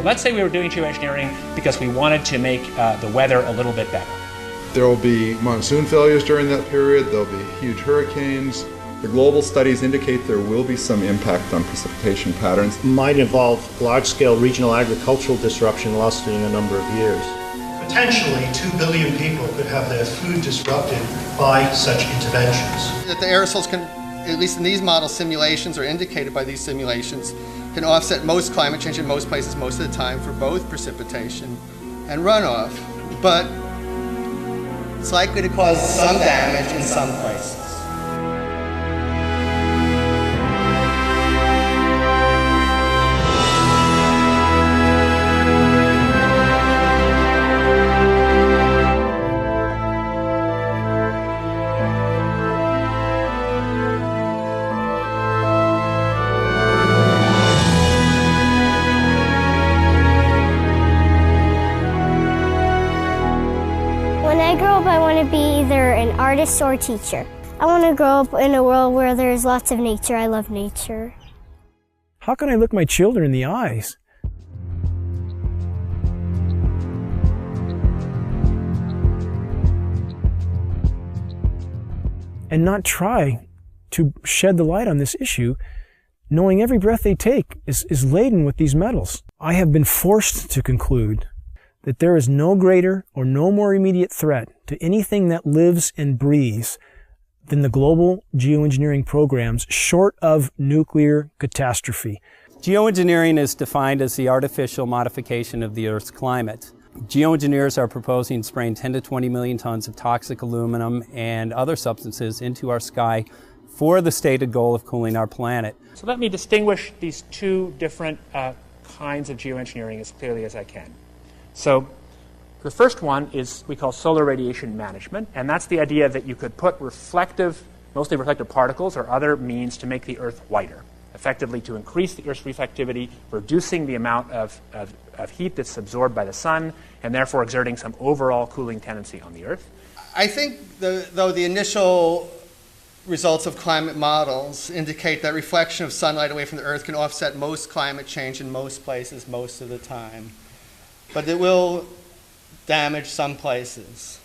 let's say we were doing geoengineering because we wanted to make the weather a little bit better. There will be monsoon failures during that period, there'll be huge hurricanes. The global studies indicate there will be some impact on precipitation patterns. Might involve large-scale regional agricultural disruption lasting a number of years. Potentially 2 billion people could have their food disrupted by such interventions. That the aerosols can, at least in these model simulations or indicated by these simulations, can offset most climate change in most places most of the time for both precipitation and runoff. But it's likely to cause some damage in some places. I want to be either an artist or a teacher. I want to grow up in a world where there's lots of nature. I love nature. How can I look my children in the eyes and not try to shed the light on this issue, knowing every breath they take is laden with these metals? I have been forced to conclude that there is no greater or no more immediate threat to anything that lives and breathes than the global geoengineering programs short of nuclear catastrophe. Geoengineering is defined as the artificial modification of the Earth's climate. Geoengineers are proposing spraying 10 to 20 million tons of toxic aluminum and other substances into our sky for the stated goal of cooling our planet. So let me distinguish these two different kinds of geoengineering as clearly as I can. So the first one is we call solar radiation management, and that's the idea that you could put mostly reflective particles or other means to make the Earth whiter, effectively to increase the Earth's reflectivity, reducing the amount of heat that's absorbed by the sun, and therefore exerting some overall cooling tendency on the Earth. I think, though the initial results of climate models indicate that reflection of sunlight away from the Earth can offset most climate change in most places most of the time. But it will damage some places.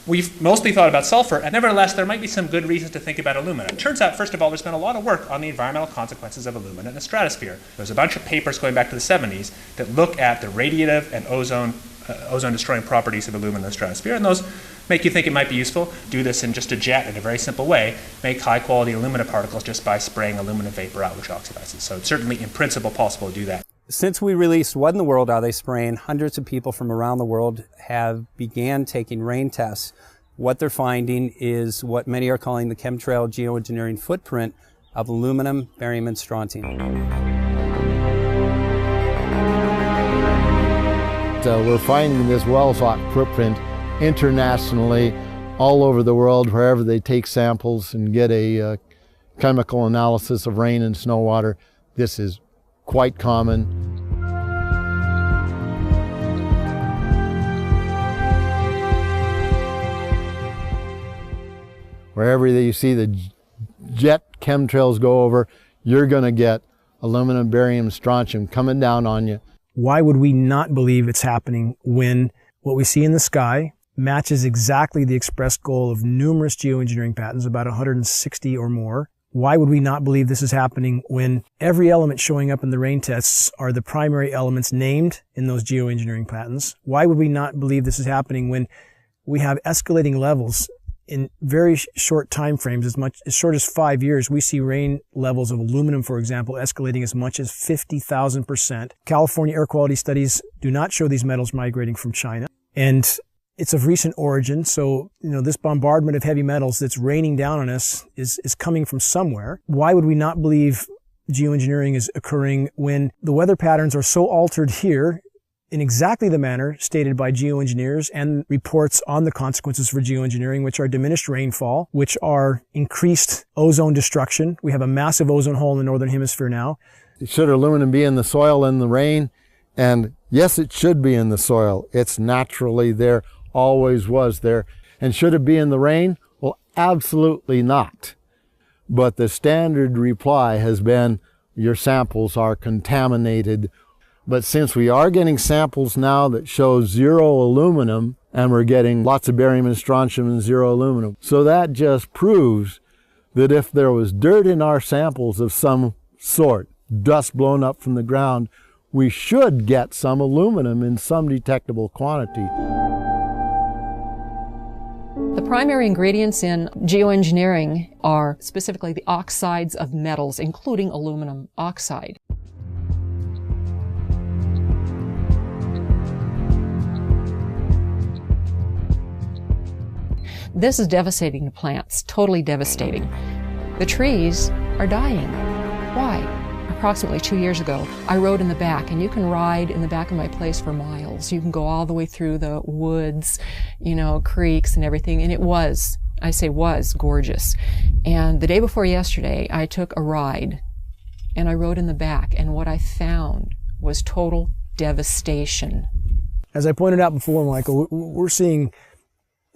We've mostly thought about sulfur, and nevertheless, there might be some good reasons to think about alumina. It turns out, first of all, there's been a lot of work on the environmental consequences of alumina in the stratosphere. There's a bunch of papers going back to the 70s that look at the radiative and ozone-destroying properties of alumina in the stratosphere, and those make you think it might be useful. Do this in just a jet in a very simple way. Make high-quality alumina particles just by spraying aluminum vapor out, which oxidizes. So it's certainly, in principle, possible to do that. Since we released What in the World Are They Spraying?, hundreds of people from around the world have began taking rain tests. What they're finding is what many are calling the chemtrail geoengineering footprint of aluminum, barium, and strontium. So we're finding this well-thought footprint internationally, all over the world, wherever they take samples and get a chemical analysis of rain and snow water. This is quite common. Wherever you see the jet chemtrails go over, you're going to get aluminum, barium, strontium coming down on you. Why would we not believe it's happening when what we see in the sky matches exactly the express goal of numerous geoengineering patents, about 160 or more? Why would we not believe this is happening when every element showing up in the rain tests are the primary elements named in those geoengineering patents? Why would we not believe this is happening when we have escalating levels in very short time frames, as short as 5 years? We see rain levels of aluminum, for example, escalating as much as 50,000%. California air quality studies do not show these metals migrating from China. And it's of recent origin, so this bombardment of heavy metals that's raining down on us is coming from somewhere. Why would we not believe geoengineering is occurring when the weather patterns are so altered here in exactly the manner stated by geoengineers and reports on the consequences for geoengineering, which are diminished rainfall, which are increased ozone destruction? We have a massive ozone hole in the northern hemisphere now. Should aluminum be in the soil in the rain? And yes, it should be in the soil. It's naturally there. Always was there. And should it be in the rain? Well, absolutely not. But the standard reply has been your samples are contaminated But since we are getting samples now that show 0 aluminum, and we're getting lots of barium and strontium and 0 aluminum, so that just proves that if there was dirt in our samples of some sort, dust blown up from the ground, we should get some aluminum in some detectable quantity. The primary ingredients in geoengineering are specifically the oxides of metals, including aluminum oxide. This is devastating to plants, totally devastating. The trees are dying. Why? Approximately 2 years ago, I rode in the back, and you can ride in the back of my place for miles. You can go all the way through the woods, you know, creeks and everything, and it was, I say was, gorgeous. And the day before yesterday, I took a ride, and I rode in the back, and what I found was total devastation. As I pointed out before, Michael, we're seeing,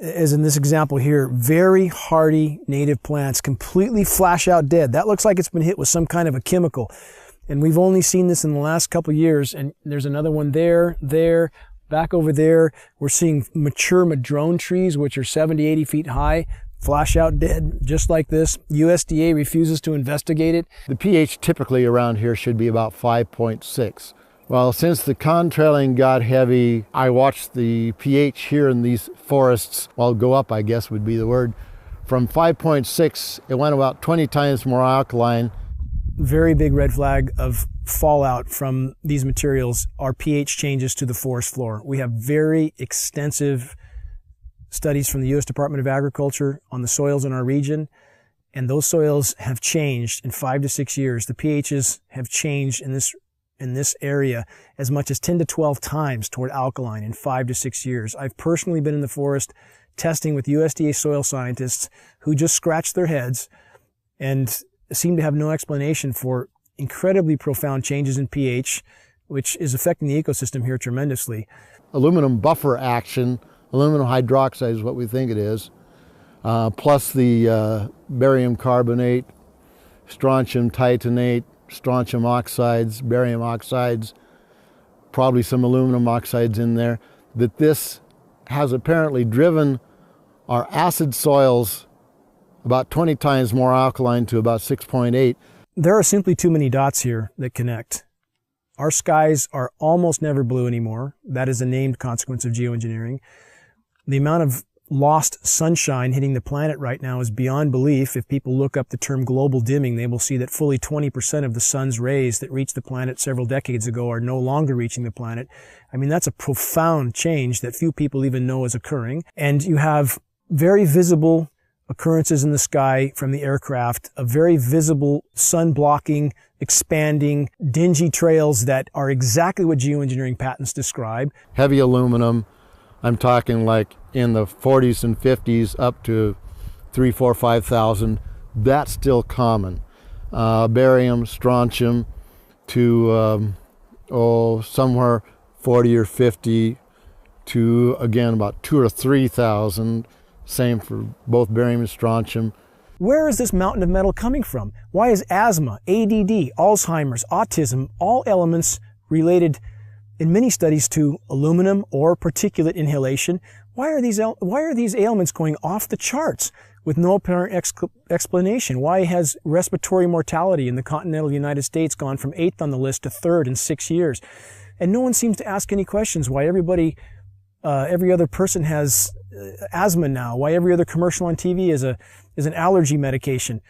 as in this example here, very hardy native plants completely flash out dead. That looks like it's been hit with some kind of a chemical. And we've only seen this in the last couple of years. And there's another one there, back over there. We're seeing mature madrone trees, which are 70, 80 feet high, flash out dead, just like this. USDA refuses to investigate it. The pH typically around here should be about 5.6. Well, since the contrailing got heavy, I watched the pH here in these forests, well, go up, I guess would be the word. From 5.6, it went about 20 times more alkaline. Very big red flag of fallout from these materials are pH changes to the forest floor. We have very extensive studies from the U.S. Department of Agriculture on the soils in our region, and those soils have changed in 5 to 6 years. The pHs have changed in this area as much as 10 to 12 times toward alkaline in 5 to 6 years. I've personally been in the forest testing with USDA soil scientists who just scratch their heads and seem to have no explanation for incredibly profound changes in pH, which is affecting the ecosystem here tremendously. Aluminum buffer action, aluminum hydroxide is what we think it is, plus the barium carbonate, strontium titanate, strontium oxides, barium oxides, probably some aluminum oxides in there, that this has apparently driven our acid soils about 20 times more alkaline to about 6.8. There are simply too many dots here that connect. Our skies are almost never blue anymore. That is a named consequence of geoengineering. The amount of lost sunshine hitting the planet right now is beyond belief. If people look up the term global dimming, they will see that fully 20% of the sun's rays that reached the planet several decades ago are no longer reaching the planet. I mean, that's a profound change that few people even know is occurring. And you have very visible occurrences in the sky from the aircraft, a very visible sun-blocking, expanding, dingy trails that are exactly what geoengineering patents describe. Heavy aluminum, I'm talking like in the 40s and 50s up to 3,000, 4,000, 5,000. That's still common. Barium, strontium to somewhere 40 or 50 to, again, about 2,000 or 3,000. Same for both barium and strontium. Where is this mountain of metal coming from? Why is asthma, ADD, Alzheimer's, autism, all elements related in many studies to aluminum or particulate inhalation? Why are these ailments going off the charts with no apparent explanation? Why has respiratory mortality in the continental United States gone from 8th on the list to 3rd in 6 years? And no one seems to ask any questions why every other person has asthma now, why every other commercial on TV is an allergy medication.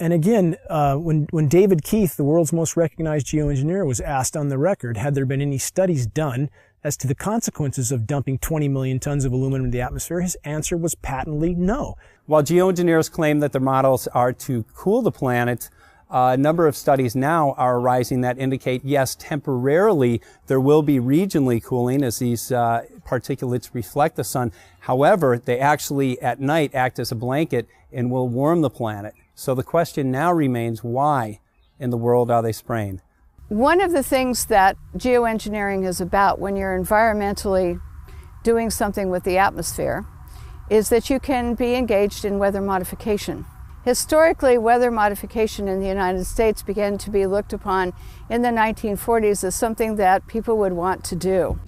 And again, when David Keith, the world's most recognized geoengineer, was asked on the record, had there been any studies done as to the consequences of dumping 20 million tons of aluminum in the atmosphere, his answer was patently no. While geoengineers claim that their models are to cool the planet, a number of studies now are arising that indicate, yes, temporarily there will be regionally cooling as these particulates reflect the sun. However, they actually at night act as a blanket and will warm the planet. So the question now remains, why in the world are they spraying? One of the things that geoengineering is about when you're environmentally doing something with the atmosphere is that you can be engaged in weather modification. Historically, weather modification in the United States began to be looked upon in the 1940s as something that people would want to do.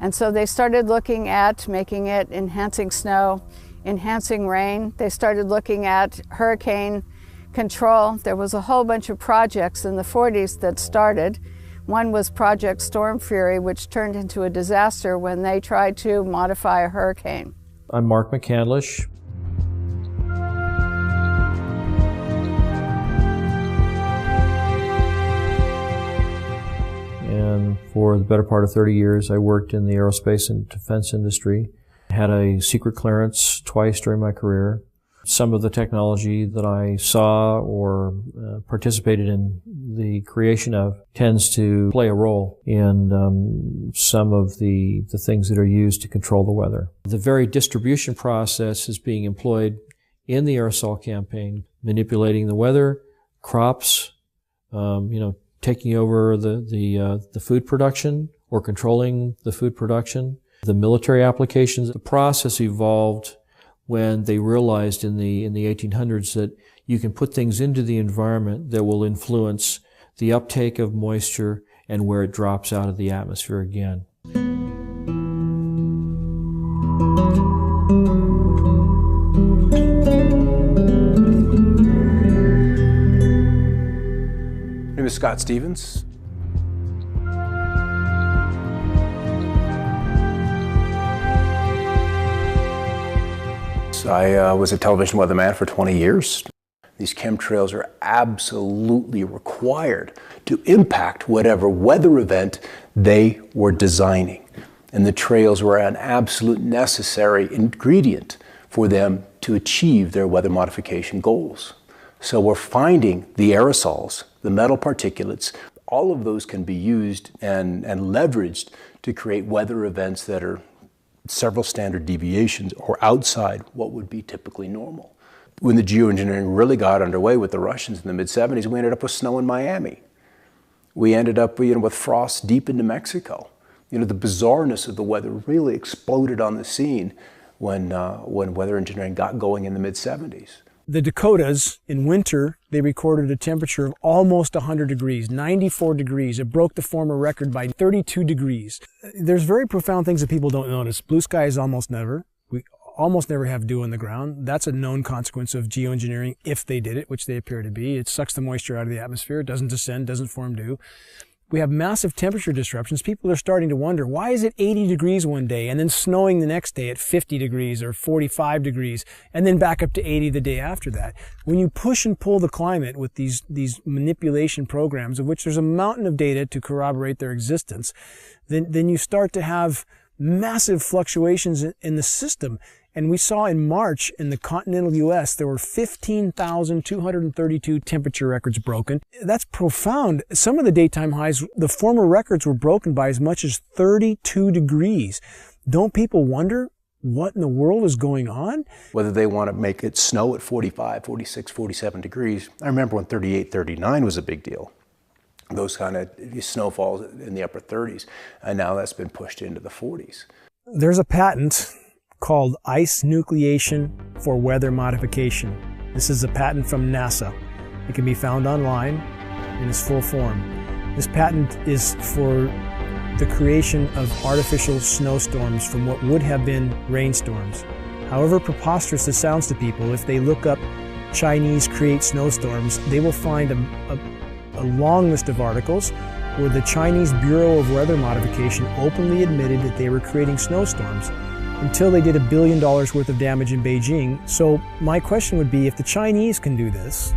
And so they started looking at making it enhancing snow, enhancing rain. They started looking at hurricane control. There was a whole bunch of projects in the 40s that started. One was Project Storm Fury, which turned into a disaster when they tried to modify a hurricane. I'm Mark McCandlish. And for the better part of 30 years, I worked in the aerospace and defense industry. I had a secret clearance twice during my career. Some of the technology that I saw or participated in the creation of tends to play a role in some of the things that are used to control the weather. The very distribution process is being employed in the aerosol campaign, manipulating the weather, crops, taking over the food production or controlling the food production. The military applications, the process evolved when they realized in the 1800s that you can put things into the environment that will influence the uptake of moisture and where it drops out of the atmosphere again. My name is Scott Stevens. I was a television weatherman for 20 years. These chemtrails are absolutely required to impact whatever weather event they were designing. And the trails were an absolute necessary ingredient for them to achieve their weather modification goals. So we're finding the aerosols, the metal particulates, all of those can be used and leveraged to create weather events that are several standard deviations or outside what would be typically normal. When the geoengineering really got underway with the Russians in the mid-70s, we ended up with snow in Miami. We ended up with frost deep into Mexico. The bizarreness of the weather really exploded on the scene when weather engineering got going in the mid-70s. The Dakotas, in winter, they recorded a temperature of almost 100 degrees, 94 degrees. It broke the former record by 32 degrees. There's very profound things that people don't notice. Blue skies almost never. We almost never have dew on the ground. That's a known consequence of geoengineering if they did it, which they appear to be. It sucks the moisture out of the atmosphere. It doesn't descend, doesn't form dew. We have massive temperature disruptions. People are starting to wonder, why is it 80 degrees one day and then snowing the next day at 50 degrees or 45 degrees and then back up to 80 the day after that? When you push and pull the climate with these manipulation programs, of which there's a mountain of data to corroborate their existence, then you start to have massive fluctuations in the system. And we saw in March in the continental U.S., there were 15,232 temperature records broken. That's profound. Some of the daytime highs, the former records were broken by as much as 32 degrees. Don't people wonder what in the world is going on? Whether they want to make it snow at 45, 46, 47 degrees. I remember when 38, 39 was a big deal. Those kind of snowfalls in the upper 30s. And now that's been pushed into the 40s. There's a patent called ice nucleation for weather modification. This is a patent from NASA. It can be found online in its full form. This patent is for the creation of artificial snowstorms from what would have been rainstorms. However preposterous this sounds to people, if they look up Chinese create snowstorms, they will find a long list of articles where the Chinese Bureau of Weather Modification openly admitted that they were creating snowstorms until they did $1 billion worth of damage in Beijing. So my question would be, if the Chinese can do this,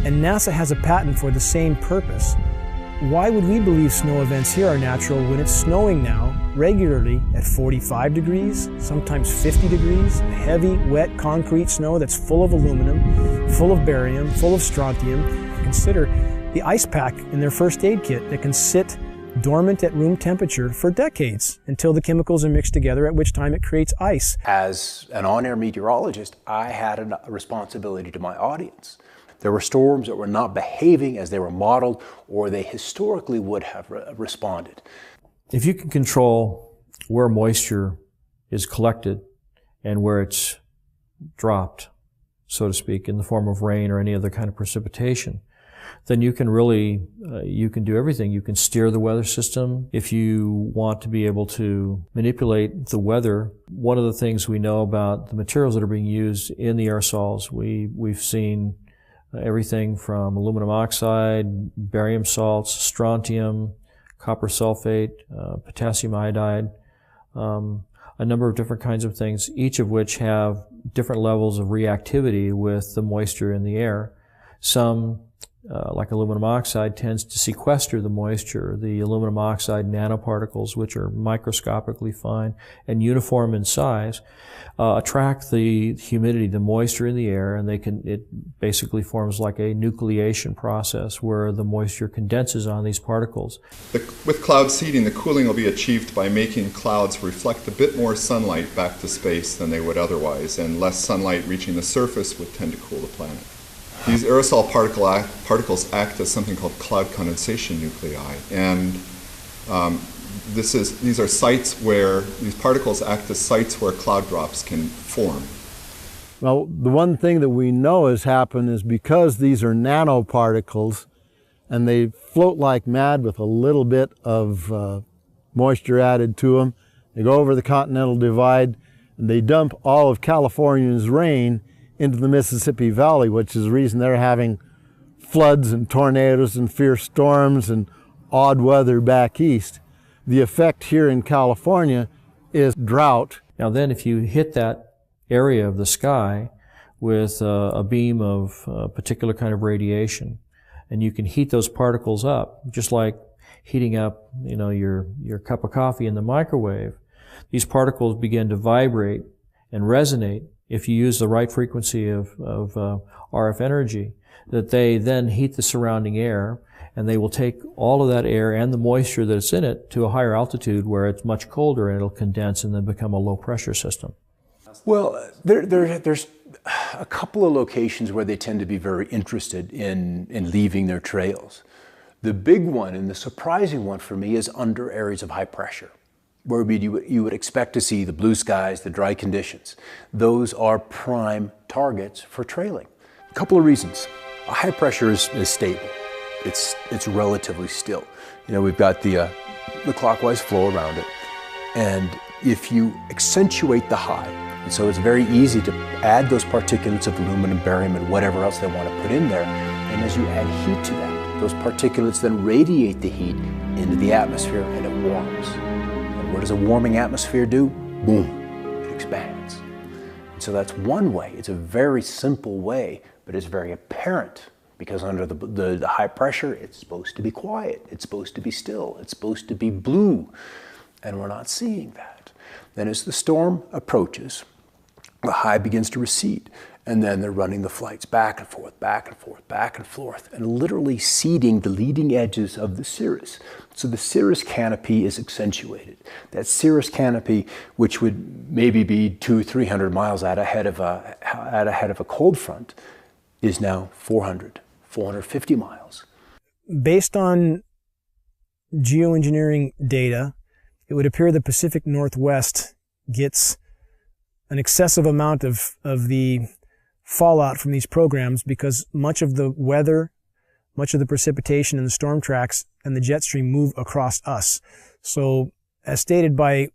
and NASA has a patent for the same purpose, why would we believe snow events here are natural when it's snowing now regularly at 45 degrees, sometimes 50 degrees, heavy, wet, concrete snow that's full of aluminum, full of barium, full of strontium? Consider the ice pack in their first aid kit that can sit dormant at room temperature for decades until the chemicals are mixed together, at which time it creates ice. As an on-air meteorologist, I had a responsibility to my audience. There were storms that were not behaving as they were modeled or they historically would have responded. If you can control where moisture is collected and where it's dropped, so to speak, in the form of rain or any other kind of precipitation, then you can really, you can do everything. You can steer the weather system. If you want to be able to manipulate the weather, one of the things we know about the materials that are being used in the aerosols, we've seen everything from aluminum oxide, barium salts, strontium, copper sulfate, potassium iodide, a number of different kinds of things, each of which have different levels of reactivity with the moisture in the air. Some, like aluminum oxide, tends to sequester the moisture. The aluminum oxide nanoparticles, which are microscopically fine and uniform in size, attract the humidity, the moisture in the air, and it basically forms like a nucleation process where the moisture condenses on these particles. With cloud seeding, the cooling will be achieved by making clouds reflect a bit more sunlight back to space than they would otherwise, and less sunlight reaching the surface would tend to cool the planet. These aerosol particles act as something called cloud condensation nuclei, and these are sites where these particles act as sites where cloud drops can form. Well, the one thing that we know has happened is because these are nanoparticles and they float like mad with a little bit of moisture added to them, they go over the Continental Divide and they dump all of California's rain into the Mississippi Valley, which is the reason they're having floods and tornadoes and fierce storms and odd weather back east. The effect here in California is drought. Now then, if you hit that area of the sky with a beam of a particular kind of radiation, and you can heat those particles up, just like heating up, your cup of coffee in the microwave, these particles begin to vibrate and resonate if you use the right frequency of RF energy, that they then heat the surrounding air, and they will take all of that air and the moisture that's in it to a higher altitude where it's much colder, and it'll condense and then become a low pressure system. Well, there's a couple of locations where they tend to be very interested in leaving their trails. The big one and the surprising one for me is under areas of high pressure, where you would expect to see the blue skies, the dry conditions. Those are prime targets for trailing. A couple of reasons. High pressure is stable. It's relatively still. We've got the clockwise flow around it. And if you accentuate the high, and so it's very easy to add those particulates of aluminum, barium, and whatever else they want to put in there. And as you add heat to that, those particulates then radiate the heat into the atmosphere and it warms. What does a warming atmosphere do? Boom, it expands. And so that's one way. It's a very simple way, but it's very apparent because under the high pressure, it's supposed to be quiet. It's supposed to be still. It's supposed to be blue. And we're not seeing that. Then as the storm approaches, the high begins to recede. And then they're running the flights back and forth, back and forth, back and forth, and literally seeding the leading edges of the cirrus. So the cirrus canopy is accentuated. That cirrus canopy, which would maybe be 200-300 miles out ahead of a cold front, is now 450 miles. Based on geoengineering data, it would appear the Pacific Northwest gets an excessive amount of the fallout from these programs because much of the weather, much of the precipitation and the storm tracks and the jet stream move across us. So as stated by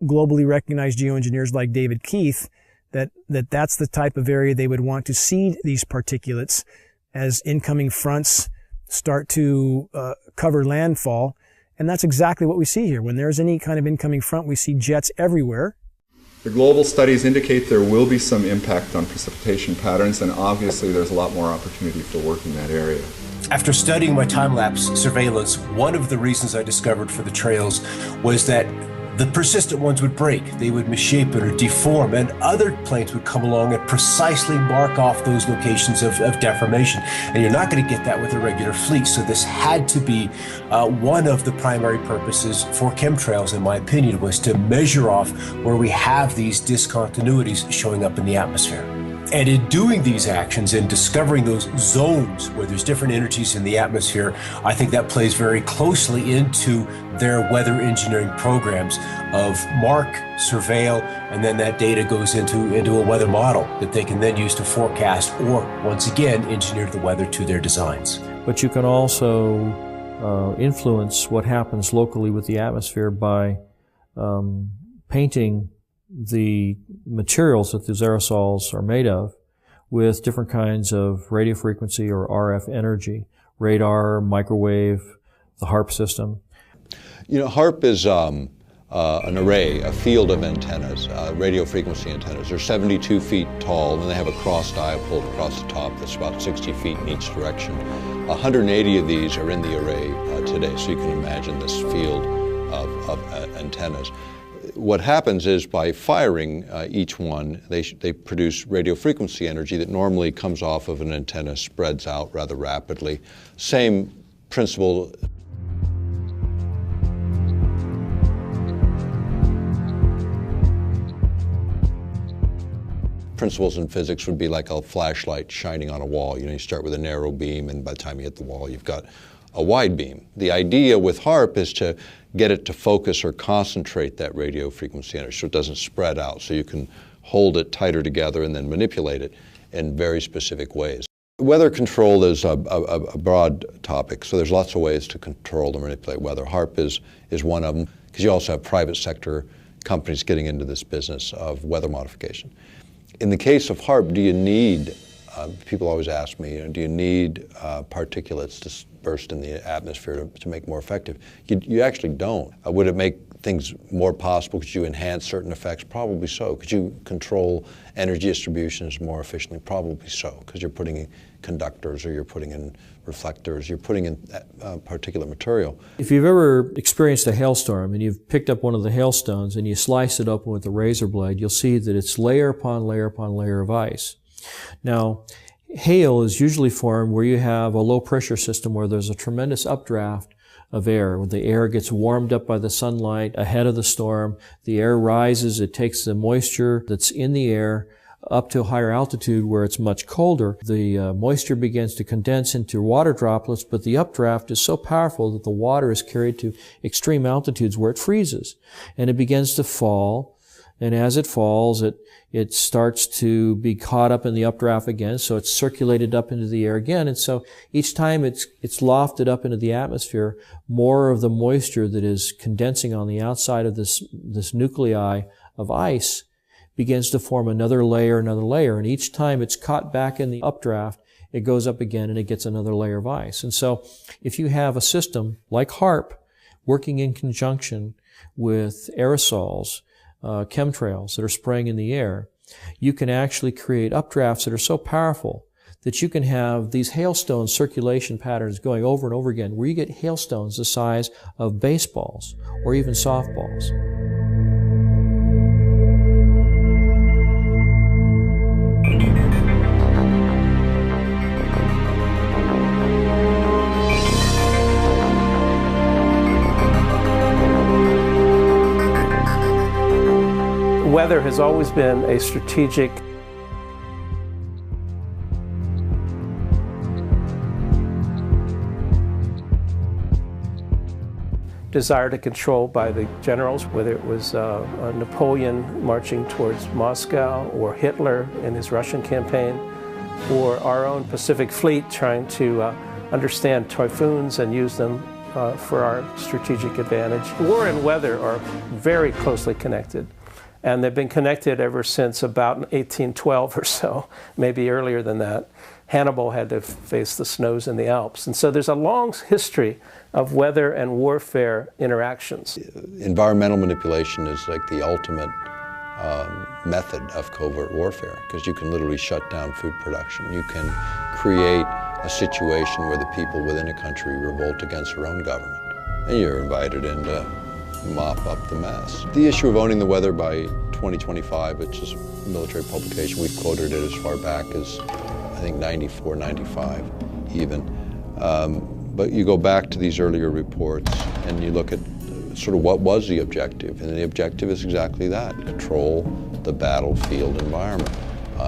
globally recognized geoengineers like David Keith, that's the type of area they would want to seed these particulates as incoming fronts start to cover landfall. And that's exactly what we see here. When there's any kind of incoming front, we see jets everywhere. The global studies indicate there will be some impact on precipitation patterns, and obviously there's a lot more opportunity for work in that area. After studying my time-lapse surveillance, one of the reasons I discovered for the trails was that the persistent ones would break, they would misshape it or deform, and other planes would come along and precisely mark off those locations of deformation. And you're not going to get that with a regular fleet, so this had to be one of the primary purposes for chemtrails, in my opinion, was to measure off where we have these discontinuities showing up in the atmosphere. And in doing these actions and discovering those zones where there's different energies in the atmosphere, I think that plays very closely into their weather engineering programs of mark, surveil, and then that data goes into a weather model that they can then use to forecast or, once again, engineer the weather to their designs. But you can also influence what happens locally with the atmosphere by painting the materials that those aerosols are made of with different kinds of radio frequency or RF energy, radar, microwave, the HAARP system. You know, HAARP is an array, a field of antennas, radio frequency antennas. They're 72 feet tall, and they have a cross diapole across the top that's about 60 feet in each direction. 180 of these are in the array today, so you can imagine this field of antennas. What happens is by firing each one, they produce radio frequency energy that normally comes off of an antenna, spreads out rather rapidly. Same principle. Principles in physics would be like a flashlight shining on a wall. You know, you start with a narrow beam, and by the time you hit the wall, you've got a wide beam. The idea with HAARP is to get it to focus or concentrate that radio frequency energy so it doesn't spread out, so you can hold it tighter together and then manipulate it in very specific ways. Weather control is a broad topic, so there's lots of ways to control and manipulate weather. HAARP is one of them, because you also have private sector companies getting into this business of weather modification. In the case of HAARP, do you need, people always ask me, do you need particulates to burst in the atmosphere to make more effective? You actually don't. Would it make things more possible? Could you enhance certain effects? Probably so. Could you control energy distributions more efficiently? Probably so, because you're putting in conductors, or you're putting in reflectors, you're putting in particulate material. If you've ever experienced a hailstorm and you've picked up one of the hailstones and you slice it open with a razor blade, you'll see that it's layer upon layer upon layer of ice. Now, hail is usually formed where you have a low pressure system where there's a tremendous updraft of air. When the air gets warmed up by the sunlight ahead of the storm, the air rises, it takes the moisture that's in the air up to a higher altitude where it's much colder. The moisture begins to condense into water droplets, but the updraft is so powerful that the water is carried to extreme altitudes where it freezes. And it begins to fall, and as it falls, it starts to be caught up in the updraft again, so it's circulated up into the air again, and so each time it's lofted up into the atmosphere, more of the moisture that is condensing on the outside of this nuclei of ice begins to form another layer, and each time it's caught back in the updraft, it goes up again and it gets another layer of ice. And so if you have a system like HAARP working in conjunction with aerosols, chemtrails that are spraying in the air, you can actually create updrafts that are so powerful that you can have these hailstone circulation patterns going over and over again, where you get hailstones the size of baseballs or even softballs. Weather has always been a strategic desire to control by the generals, whether it was Napoleon marching towards Moscow, or Hitler in his Russian campaign, or our own Pacific Fleet trying to understand typhoons and use them for our strategic advantage. War and weather are very closely connected. And they've been connected ever since about 1812 or so, maybe earlier than that. Hannibal had to face the snows in the Alps. And so there's a long history of weather and warfare interactions. Environmental manipulation is like the ultimate method of covert warfare, because you can literally shut down food production. You can create a situation where the people within a country revolt against their own government, and you're invited in to mop up the mess. The issue of owning the weather by 2025, which is a military publication, we've quoted it as far back as, I think, 94, 95 even. But you go back to these earlier reports and you look at sort of what was the objective, and the objective is exactly that: control the battlefield environment.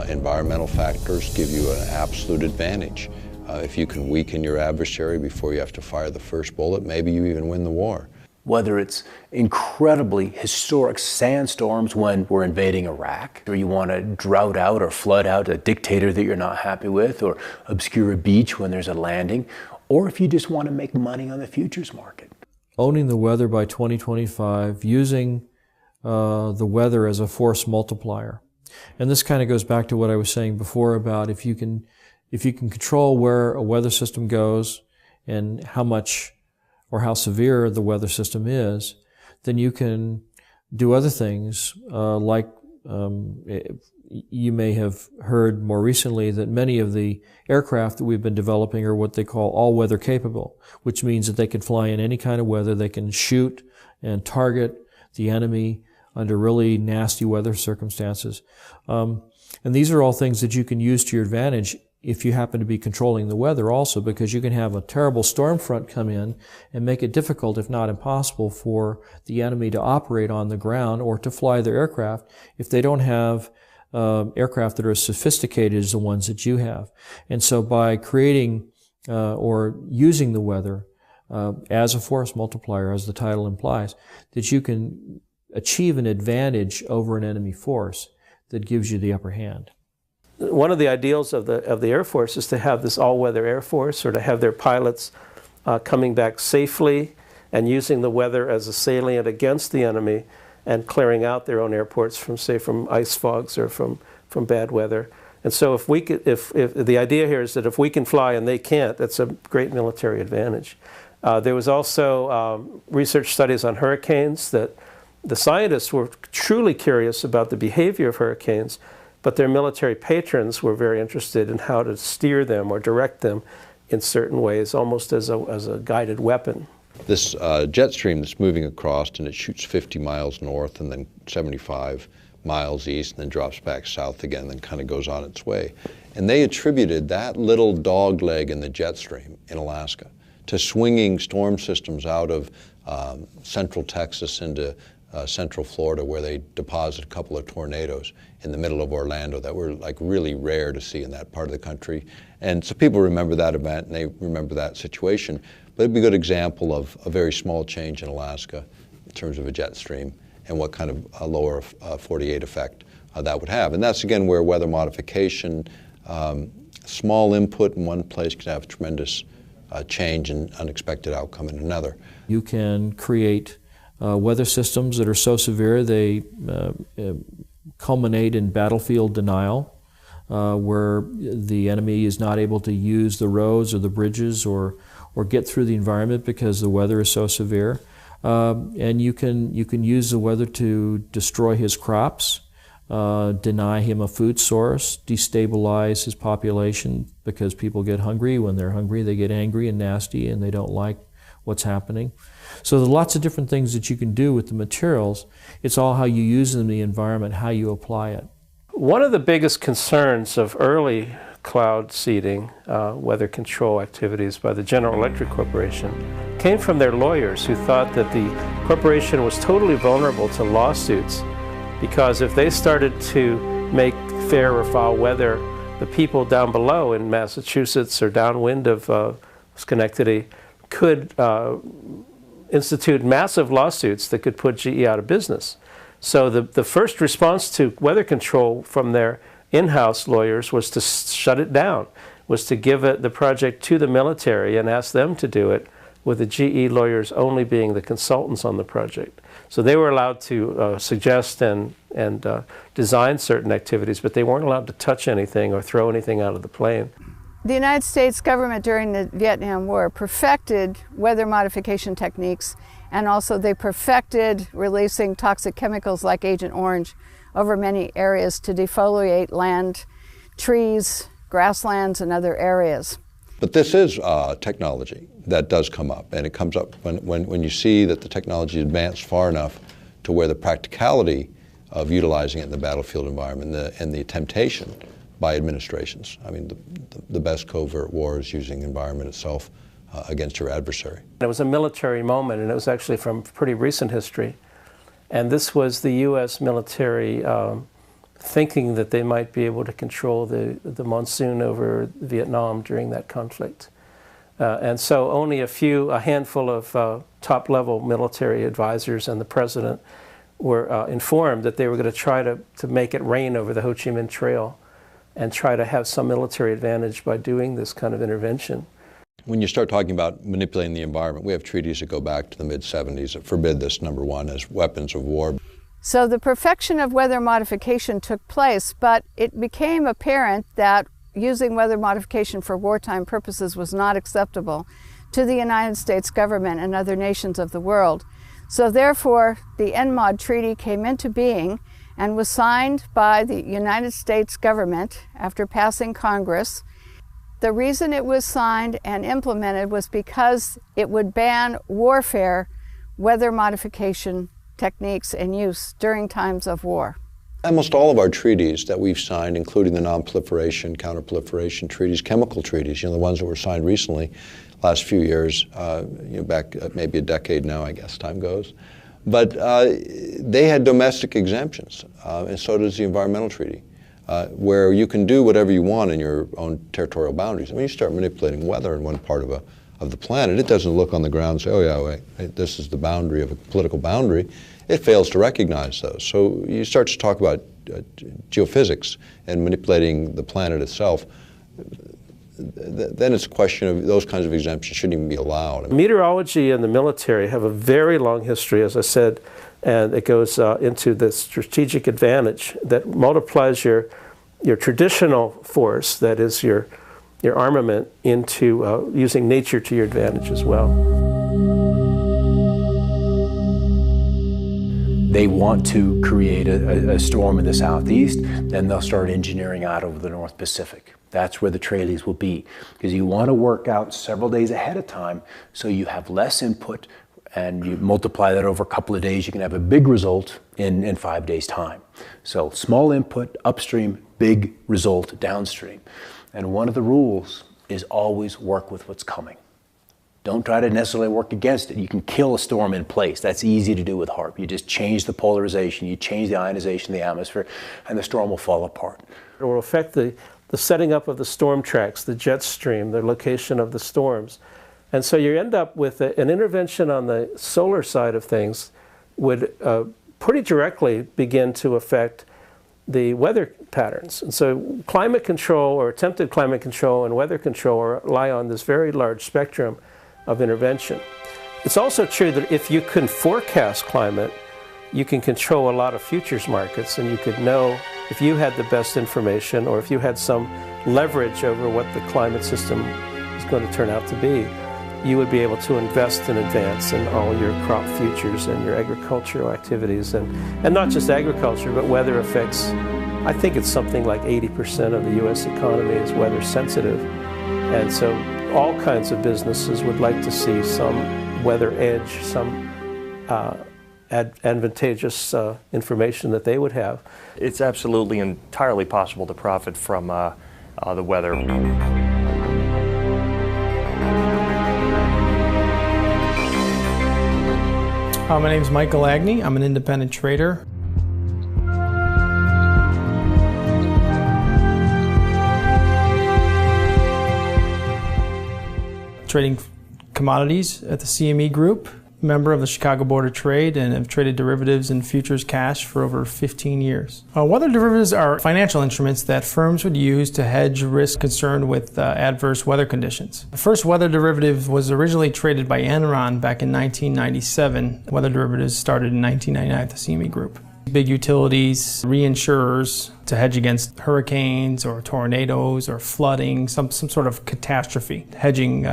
Environmental factors give you an absolute advantage. If you can weaken your adversary before you have to fire the first bullet, maybe you even win the war. Whether it's incredibly historic sandstorms when we're invading Iraq, or you want to drought out or flood out a dictator that you're not happy with, or obscure a beach when there's a landing, or if you just want to make money on the futures market. Owning the weather by 2025, using the weather as a force multiplier. And this kind of goes back to what I was saying before about if you can control where a weather system goes and how much or how severe the weather system is, then you can do other things like you may have heard more recently that many of the aircraft that we've been developing are what they call all-weather capable, which means that they can fly in any kind of weather. They can shoot and target the enemy under really nasty weather circumstances. And these are all things that you can use to your advantage if you happen to be controlling the weather also, because you can have a terrible storm front come in and make it difficult, if not impossible, for the enemy to operate on the ground or to fly their aircraft if they don't have aircraft that are as sophisticated as the ones that you have. And so by creating or using the weather as a force multiplier, as the title implies, that you can achieve an advantage over an enemy force that gives you the upper hand. One of the ideals of the Air Force is to have this all-weather Air Force, or to have their pilots coming back safely and using the weather as a salient against the enemy and clearing out their own airports from, say, from ice fogs or from bad weather. And so if the idea here is that if we can fly and they can't, that's a great military advantage. There was also research studies on hurricanes that the scientists were truly curious about the behavior of hurricanes, but their military patrons were very interested in how to steer them or direct them in certain ways, almost as a guided weapon. This jet stream that's moving across, and it shoots 50 miles north and then 75 miles east and then drops back south again and then kind of goes on its way. And they attributed that little dog leg in the jet stream in Alaska to swinging storm systems out of central Texas into central Florida, where they deposit a couple of tornadoes in the middle of Orlando that were like really rare to see in that part of the country. And so people remember that event and they remember that situation. But it'd be a good example of a very small change in Alaska in terms of a jet stream and what kind of a lower 48 effect that would have. And that's again where weather modification, small input in one place can have tremendous change and unexpected outcome in another. You can create weather systems that are so severe they culminate in battlefield denial, where the enemy is not able to use the roads or the bridges or get through the environment because the weather is so severe. And you can use the weather to destroy his crops, deny him a food source, destabilize his population because people get hungry. When they're hungry, they get angry and nasty and they don't like what's happening. So there's lots of different things that you can do with the materials. It's all how you use them in the environment, how you apply it. One of the biggest concerns of early cloud seeding, weather control activities by the General Electric Corporation came from their lawyers, who thought that the corporation was totally vulnerable to lawsuits, because if they started to make fair or foul weather, the people down below in Massachusetts or downwind of Schenectady could institute massive lawsuits that could put GE out of business. So the first response to weather control from their in-house lawyers was to shut it down, was to give the project to the military and ask them to do it, with the GE lawyers only being the consultants on the project. So they were allowed to suggest and design certain activities, but they weren't allowed to touch anything or throw anything out of the plane. The United States government during the Vietnam War perfected weather modification techniques, and also they perfected releasing toxic chemicals like Agent Orange over many areas to defoliate land, trees, grasslands, and other areas. But this is technology that does come up, and it comes up when you see that the technology is advanced far enough to where the practicality of utilizing it in the battlefield environment and the temptation by administrations. I mean, the best covert war is using the environment itself against your adversary. It was a military moment, and it was actually from pretty recent history. And this was the U.S. military thinking that they might be able to control the monsoon over Vietnam during that conflict. And so only a handful of top-level military advisors and the president were informed that they were going to try to make it rain over the Ho Chi Minh Trail and try to have some military advantage by doing this kind of intervention. When you start talking about manipulating the environment, we have treaties that go back to the mid-70s that forbid this, number one, as weapons of war. So the perfection of weather modification took place, but it became apparent that using weather modification for wartime purposes was not acceptable to the United States government and other nations of the world. So therefore, the NMOD Treaty came into being and was signed by the United States government after passing Congress. The reason it was signed and implemented was because it would ban warfare, weather modification techniques and use during times of war. Almost all of our treaties that we've signed, including the non-proliferation, counter-proliferation treaties, chemical treaties, the ones that were signed recently, last few years, back maybe a decade now, I guess time goes. But they had domestic exemptions, and so does the environmental treaty, where you can do whatever you want in your own territorial boundaries. I mean, you start manipulating weather in one part of the planet, it doesn't look on the ground and say, oh yeah, wait, this is the boundary of a political boundary. It fails to recognize those. So you start to talk about geophysics and manipulating the planet itself. Then it's a question of those kinds of exemptions shouldn't even be allowed. Meteorology and the military have a very long history, as I said, and it goes into the strategic advantage that multiplies your traditional force, that is your armament, into using nature to your advantage as well. They want to create a storm in the southeast, then they'll start engineering out over the North Pacific. That's where the treaties will be, because you want to work out several days ahead of time so you have less input, and you multiply that over a couple of days, you can have a big result in 5 days' time. So small input upstream, big result downstream. And one of the rules is always work with what's coming. Don't try to necessarily work against it. You can kill a storm in place. That's easy to do with HAARP. You just change the polarization, you change the ionization of the atmosphere, and the storm will fall apart. It will affect the setting up of the storm tracks, the jet stream, the location of the storms. And so you end up with an intervention on the solar side of things would pretty directly begin to affect the weather patterns. And so climate control, or attempted climate control, and weather control rely on this very large spectrum of intervention. It's also true that if you can forecast climate, you can control a lot of futures markets, and you could know if you had the best information, or if you had some leverage over what the climate system is going to turn out to be, you would be able to invest in advance in all your crop futures and your agricultural activities, and not just agriculture, but weather effects. I think it's something like 80% of the U.S. economy is weather sensitive, and so all kinds of businesses would like to see some weather edge, some advantageous information that they would have. It's absolutely entirely possible to profit from the weather. My name is Michael Agney. I'm an independent trader. Trading commodities at the CME Group, member of the Chicago Board of Trade, and have traded derivatives and futures cash for over 15 years. Weather derivatives are financial instruments that firms would use to hedge risk concerned with adverse weather conditions. The first weather derivative was originally traded by Enron back in 1997. Weather derivatives started in 1999 at the CME Group. Big utilities, reinsurers to hedge against hurricanes or tornadoes or flooding, some sort of catastrophe, hedging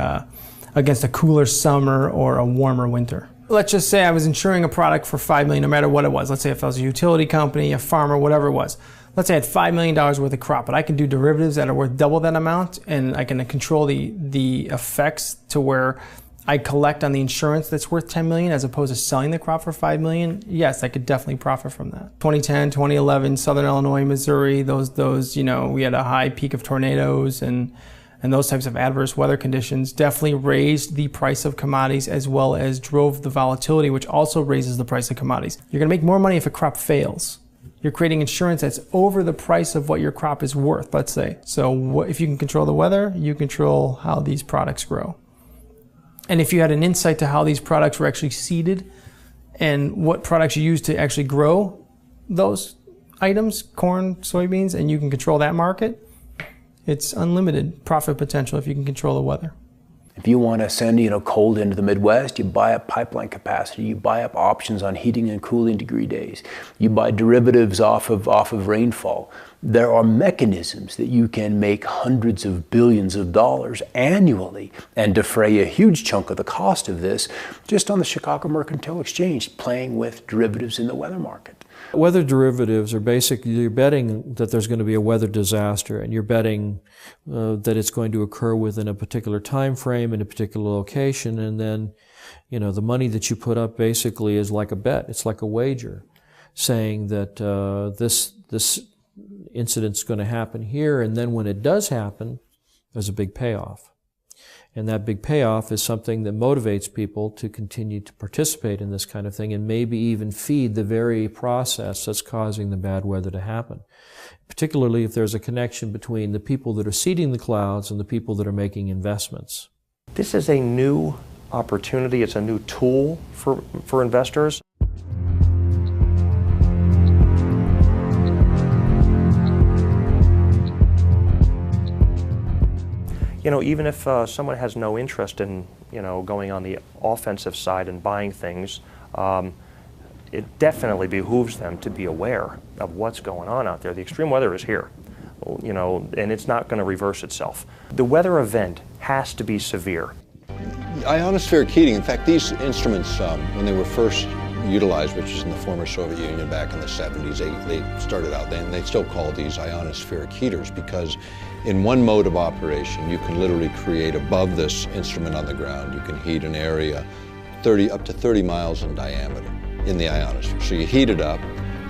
against a cooler summer or a warmer winter. Let's just say I was insuring a product for $5 million, no matter what it was. Let's say if I was a utility company, a farmer, whatever it was. Let's say I had $5 million worth of crop, but I can do derivatives that are worth double that amount, and I can control the effects to where I collect on the insurance that's worth $10 million as opposed to selling the crop for $5 million. Yes, I could definitely profit from that. 2010, 2011, Southern Illinois, Missouri, those we had a high peak of tornadoes and those types of adverse weather conditions definitely raised the price of commodities as well as drove the volatility, which also raises the price of commodities. You're going to make more money if a crop fails. You're creating insurance that's over the price of what your crop is worth, let's say. So if you can control the weather, you control how these products grow. And if you had an insight to how these products were actually seeded and what products you use to actually grow those items, corn, soybeans, and you can control that market, it's unlimited profit potential if you can control the weather. If you want to send, cold into the Midwest, you buy up pipeline capacity, you buy up options on heating and cooling degree days, you buy derivatives off of rainfall. There are mechanisms that you can make hundreds of billions of dollars annually and defray a huge chunk of the cost of this just on the Chicago Mercantile Exchange, playing with derivatives in the weather market. Weather derivatives are basically, you're betting that there's going to be a weather disaster, and you're betting that it's going to occur within a particular time frame in a particular location, and then, the money that you put up basically is like a bet. It's like a wager, saying that this incident's going to happen here, and then when it does happen, there's a big payoff. And that big payoff is something that motivates people to continue to participate in this kind of thing and maybe even feed the very process that's causing the bad weather to happen. Particularly if there's a connection between the people that are seeding the clouds and the people that are making investments. This is a new opportunity. It's a new tool for investors. Even if someone has no interest in, going on the offensive side and buying things, it definitely behooves them to be aware of what's going on out there. The extreme weather is here, and it's not going to reverse itself. The weather event has to be severe. Ionospheric heating, in fact, these instruments, when they were first utilized, which is in the former Soviet Union back in the 70s, they started out then, they still call these ionospheric heaters because in one mode of operation, you can literally create above this instrument on the ground, you can heat an area up to 30 miles in diameter in the ionosphere. So you heat it up,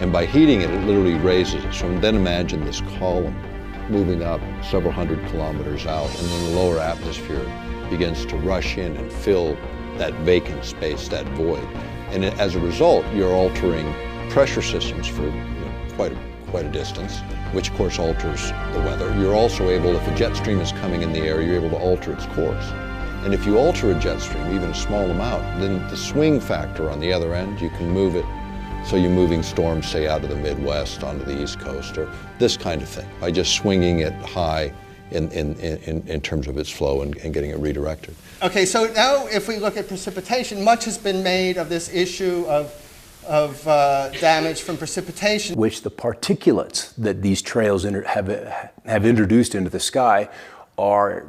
and by heating it, it literally raises it. So then imagine this column moving up several hundred kilometers out, and then the lower atmosphere begins to rush in and fill that vacant space, that void. And as a result, you're altering pressure systems for quite a distance, which of course alters the weather. You're also able, if a jet stream is coming in the air, you're able to alter its course. And if you alter a jet stream, even a small amount, then the swing factor on the other end, you can move it so you're moving storms, say, out of the Midwest onto the East Coast, or this kind of thing, by just swinging it high in terms of its flow and getting it redirected. Okay, so now if we look at precipitation, much has been made of this issue of damage from precipitation. Which the particulates that these trails have introduced into the sky are,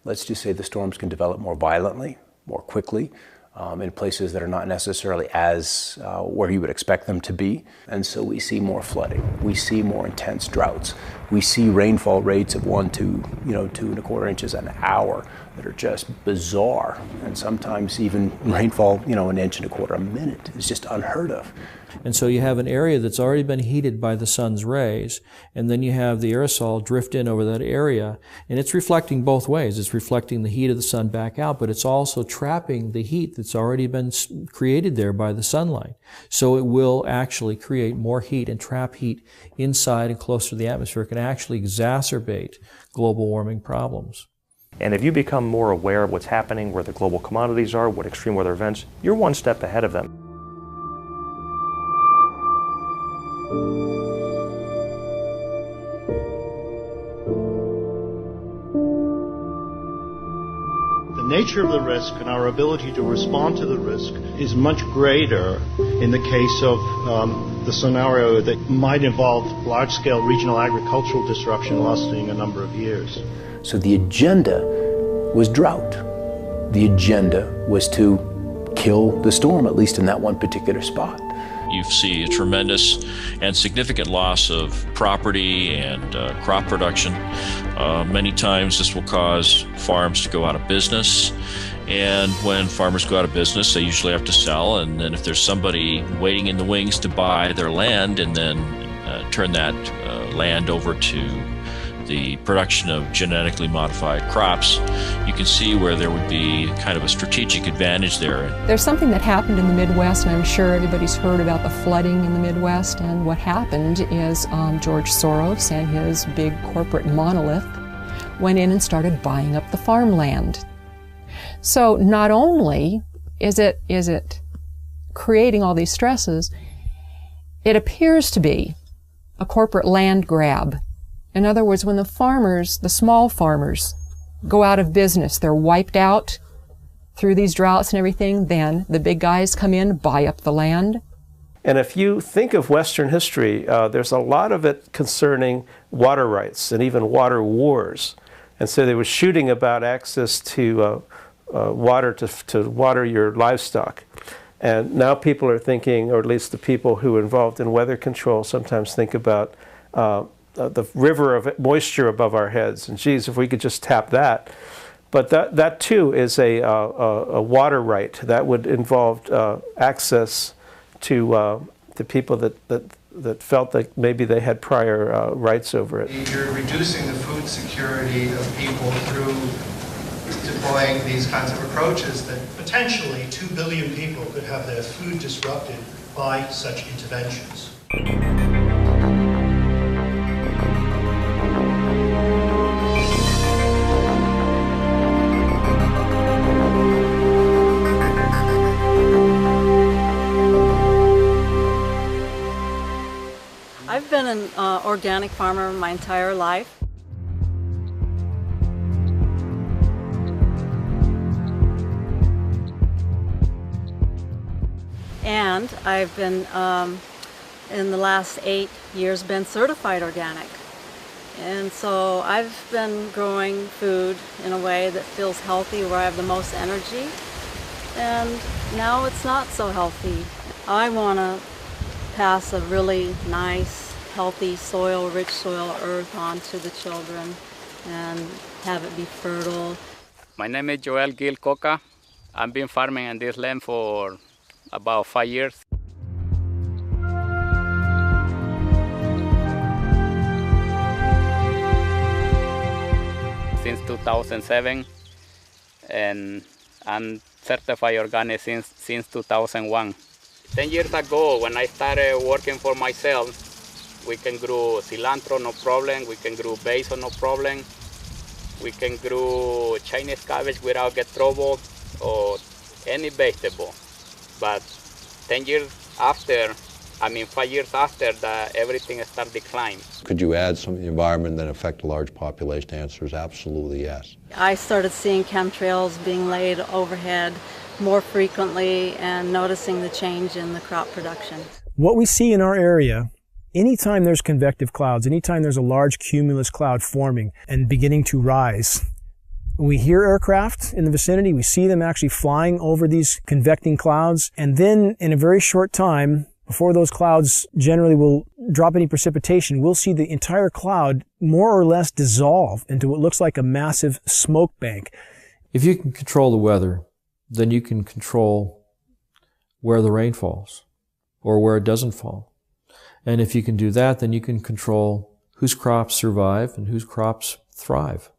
let's just say the storms can develop more violently, more quickly, in places that are not necessarily as where you would expect them to be. And so we see more flooding, we see more intense droughts, we see rainfall rates of 1 to 2¼ inches an hour that are just bizarre, and sometimes even rainfall 1.25 inches a minute is just unheard of. And so you have an area that's already been heated by the sun's rays, and then you have the aerosol drift in over that area, and it's reflecting both ways. It's reflecting the heat of the sun back out, but it's also trapping the heat that's already been created there by the sunlight. So it will actually create more heat and trap heat inside and closer to the atmosphere. It can actually exacerbate global warming problems. And if you become more aware of what's happening, where the global commodities are, what extreme weather events, you're one step ahead of them. The nature of the risk and our ability to respond to the risk is much greater in the case of the scenario that might involve large-scale regional agricultural disruption lasting a number of years. So the agenda was drought. The agenda was to kill the storm, at least in that one particular spot. You see a tremendous and significant loss of property and crop production. Many times this will cause farms to go out of business. And when farmers go out of business, they usually have to sell. And then if there's somebody waiting in the wings to buy their land and then turn that land over to the production of genetically modified crops, you can see where there would be kind of a strategic advantage there. There's something that happened in the Midwest, and I'm sure everybody's heard about the flooding in the Midwest, and what happened is George Soros and his big corporate monolith went in and started buying up the farmland. So not only is it creating all these stresses, it appears to be a corporate land grab. In other words, when the farmers, the small farmers, go out of business, they're wiped out through these droughts and everything, then the big guys come in, buy up the land. And if you think of Western history, there's a lot of it concerning water rights and even water wars. And so they were shooting about access to water to water your livestock. And now people are thinking, or at least the people who are involved in weather control sometimes think about the river of moisture above our heads. And geez, if we could just tap that. But that too is a water right that would involve access to people that felt that maybe they had prior rights over it. You're reducing the food security of people through deploying these kinds of approaches that Potentially 2 billion people could have their food disrupted by such interventions. I've been an organic farmer my entire life. And I've been, in the last 8 years, been certified organic. And so I've been growing food in a way that feels healthy, where I have the most energy. And now it's not so healthy. I want to pass a really nice, healthy soil, rich soil, earth on to the children and have it be fertile. My name is Joel Gil Coca. I've been farming in this land for about 5 years. Since 2007, and I'm certified organic since 2001. 10 years ago, when I started working for myself, we can grow cilantro, no problem. We can grow basil, no problem. We can grow Chinese cabbage without get trouble, or any vegetable. But 10 years after, 5 years after, that everything started decline. Could you add some of the environment that affect a large population? The answer is absolutely yes. I started seeing chemtrails being laid overhead more frequently and noticing the change in the crop production. What we see in our area, anytime there's convective clouds, anytime there's a large cumulus cloud forming and beginning to rise, we hear aircraft in the vicinity, we see them actually flying over these convecting clouds, and then in a very short time, before those clouds generally will drop any precipitation, we'll see the entire cloud more or less dissolve into what looks like a massive smoke bank. If you can control the weather, then you can control where the rain falls or where it doesn't fall. And if you can do that, then you can control whose crops survive and whose crops thrive.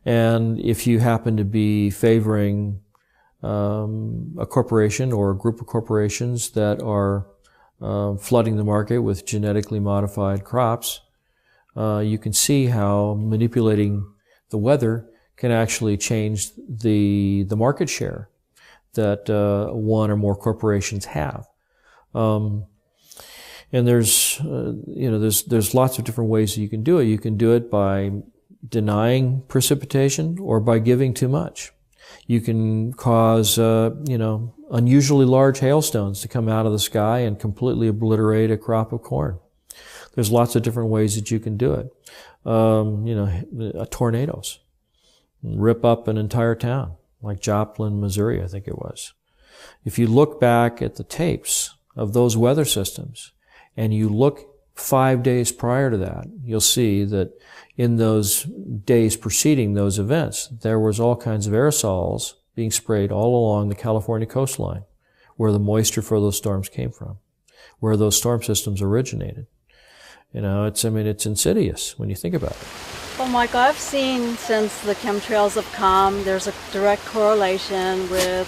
And if you happen to be favoring a corporation or a group of corporations that are flooding the market with genetically modified crops, you can see how manipulating the weather can actually change the market share that one or more corporations have. And there's lots of different ways that you can do it. You can do it by denying precipitation or by giving too much. You can cause, unusually large hailstones to come out of the sky and completely obliterate a crop of corn. There's lots of different ways that you can do it. Tornadoes rip up an entire town, like Joplin, Missouri, I think it was. If you look back at the tapes of those weather systems and you look 5 days prior to that, you'll see that in those days preceding those events, there was all kinds of aerosols being sprayed all along the California coastline, where the moisture for those storms came from, where those storm systems originated. You know, it's insidious when you think about it. Well, Mike, I've seen since the chemtrails have come, there's a direct correlation with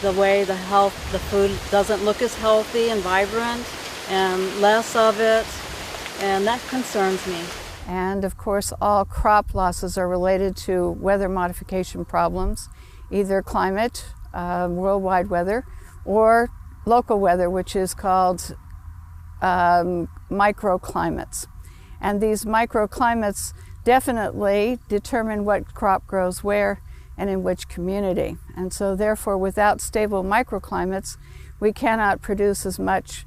the way the food doesn't look as healthy and vibrant, and less of it, and that concerns me. And of course, all crop losses are related to weather modification problems, either climate, worldwide weather, or local weather, which is called microclimates. And these microclimates definitely determine what crop grows where and in which community. And so therefore, without stable microclimates, we cannot produce as much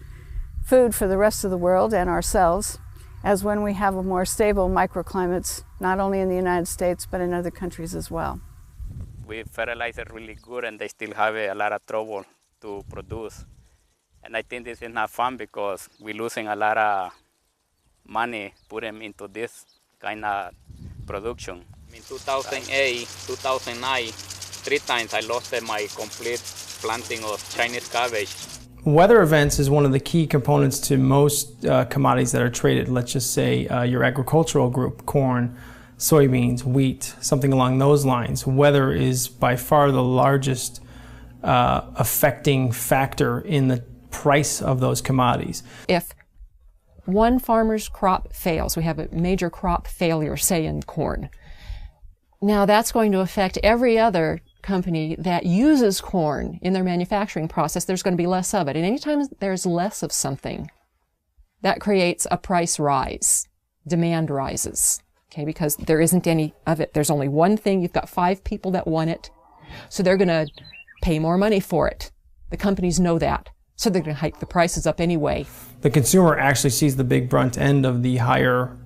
food for the rest of the world and ourselves as when we have a more stable microclimates, not only in the United States, but in other countries as well. We fertilize it really good, and they still have a lot of trouble to produce. And I think this is not fun because we're losing a lot of money put them into this kind of production. In 2008, 2009, 3 times I lost my complete planting of Chinese cabbage. Weather events is one of the key components to most commodities that are traded. Let's just say your agricultural group, corn, soybeans, wheat, something along those lines. Weather is by far the largest affecting factor in the price of those commodities. If one farmer's crop fails, we have a major crop failure, say in corn, now that's going to affect every other company that uses corn in their manufacturing process. There's going to be less of it. And anytime there's less of something, that creates a price rise. Demand rises, okay, because there isn't any of it. There's only one thing. You've got 5 people that want it, so they're going to pay more money for it. The companies know that, so they're going to hike the prices up anyway. The consumer actually sees the big brunt end of the higher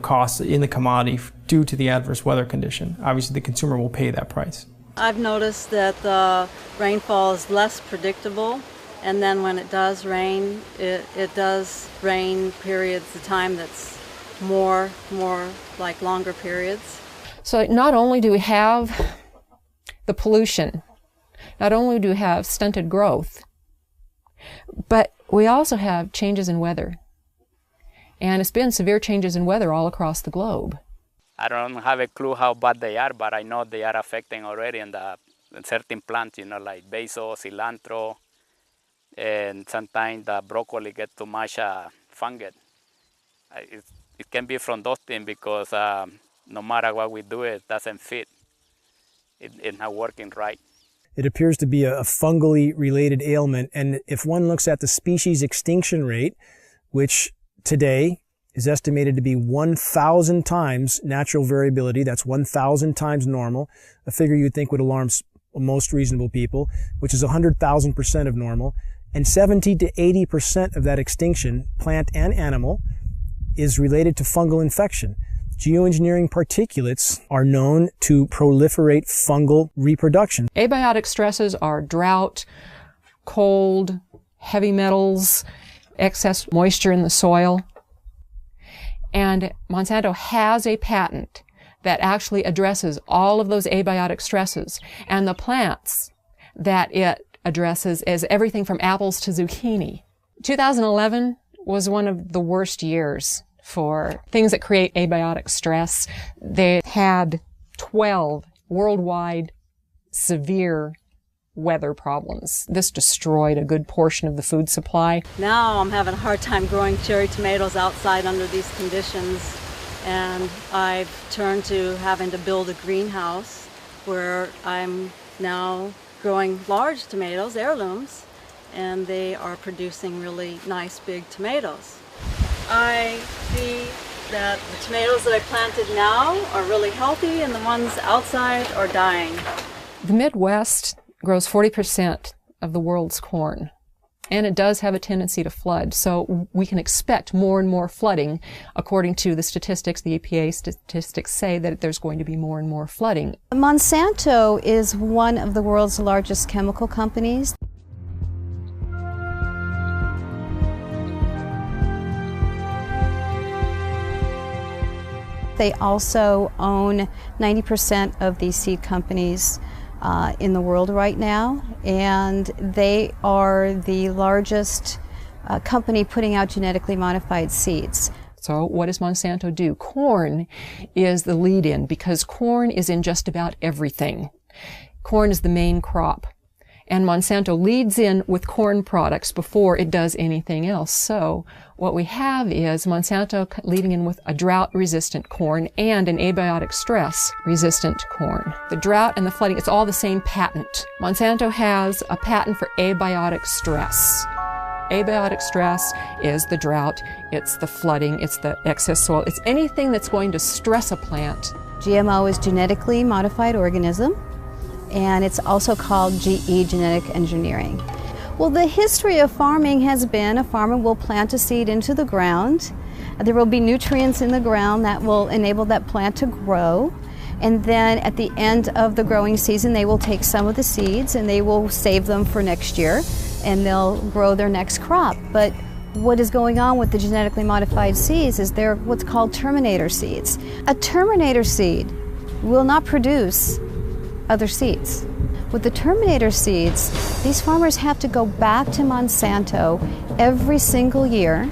costs in the commodity due to the adverse weather condition. Obviously, the consumer will pay that price. I've noticed that the rainfall is less predictable, and then when it does rain, it does rain periods of time that's more like longer periods. So not only do we have the pollution, not only do we have stunted growth, but we also have changes in weather. And it's been severe changes in weather all across the globe. I don't have a clue how bad they are, but I know they are affecting already in certain plants, like basil, cilantro, and sometimes the broccoli gets too much fungus. It can be from those things because no matter what we do, it doesn't fit. It's not working right. It appears to be a fungally related ailment, and if one looks at the species extinction rate, which today is estimated to be 1,000 times natural variability, that's 1,000 times normal, a figure you'd think would alarm most reasonable people, which is 100,000% of normal, and 70 to 80% of that extinction, plant and animal, is related to fungal infection. Geoengineering particulates are known to proliferate fungal reproduction. Abiotic stresses are drought, cold, heavy metals, excess moisture in the soil. And Monsanto has a patent that actually addresses all of those abiotic stresses. And the plants that it addresses is everything from apples to zucchini. 2011 was one of the worst years for things that create abiotic stress. They had 12 worldwide severe weather problems. This destroyed a good portion of the food supply. Now I'm having a hard time growing cherry tomatoes outside under these conditions, and I've turned to having to build a greenhouse where I'm now growing large tomatoes, heirlooms, and they are producing really nice big tomatoes. I see that the tomatoes that I planted now are really healthy and the ones outside are dying. The Midwest grows 40% of the world's corn, and it does have a tendency to flood. So we can expect more and more flooding. According to the statistics, the EPA statistics say that there's going to be more and more flooding. Monsanto is one of the world's largest chemical companies. They also own 90% of the seed companies in the world right now, and they are the largest company putting out genetically modified seeds. So what does Monsanto do? Corn is the lead-in because corn is in just about everything. Corn is the main crop. And Monsanto leads in with corn products before it does anything else. So what we have is Monsanto leading in with a drought-resistant corn and an abiotic stress-resistant corn. The drought and the flooding, it's all the same patent. Monsanto has a patent for abiotic stress. Abiotic stress is the drought, it's the flooding, it's the excess soil, it's anything that's going to stress a plant. GMO is genetically modified organism, and it's also called GE, genetic engineering. Well, the history of farming has been a farmer will plant a seed into the ground. There will be nutrients in the ground that will enable that plant to grow. And then at the end of the growing season, they will take some of the seeds and they will save them for next year, and they'll grow their next crop. But what is going on with the genetically modified seeds is they're what's called terminator seeds. A terminator seed will not produce other seeds. With the terminator seeds, these farmers have to go back to Monsanto every single year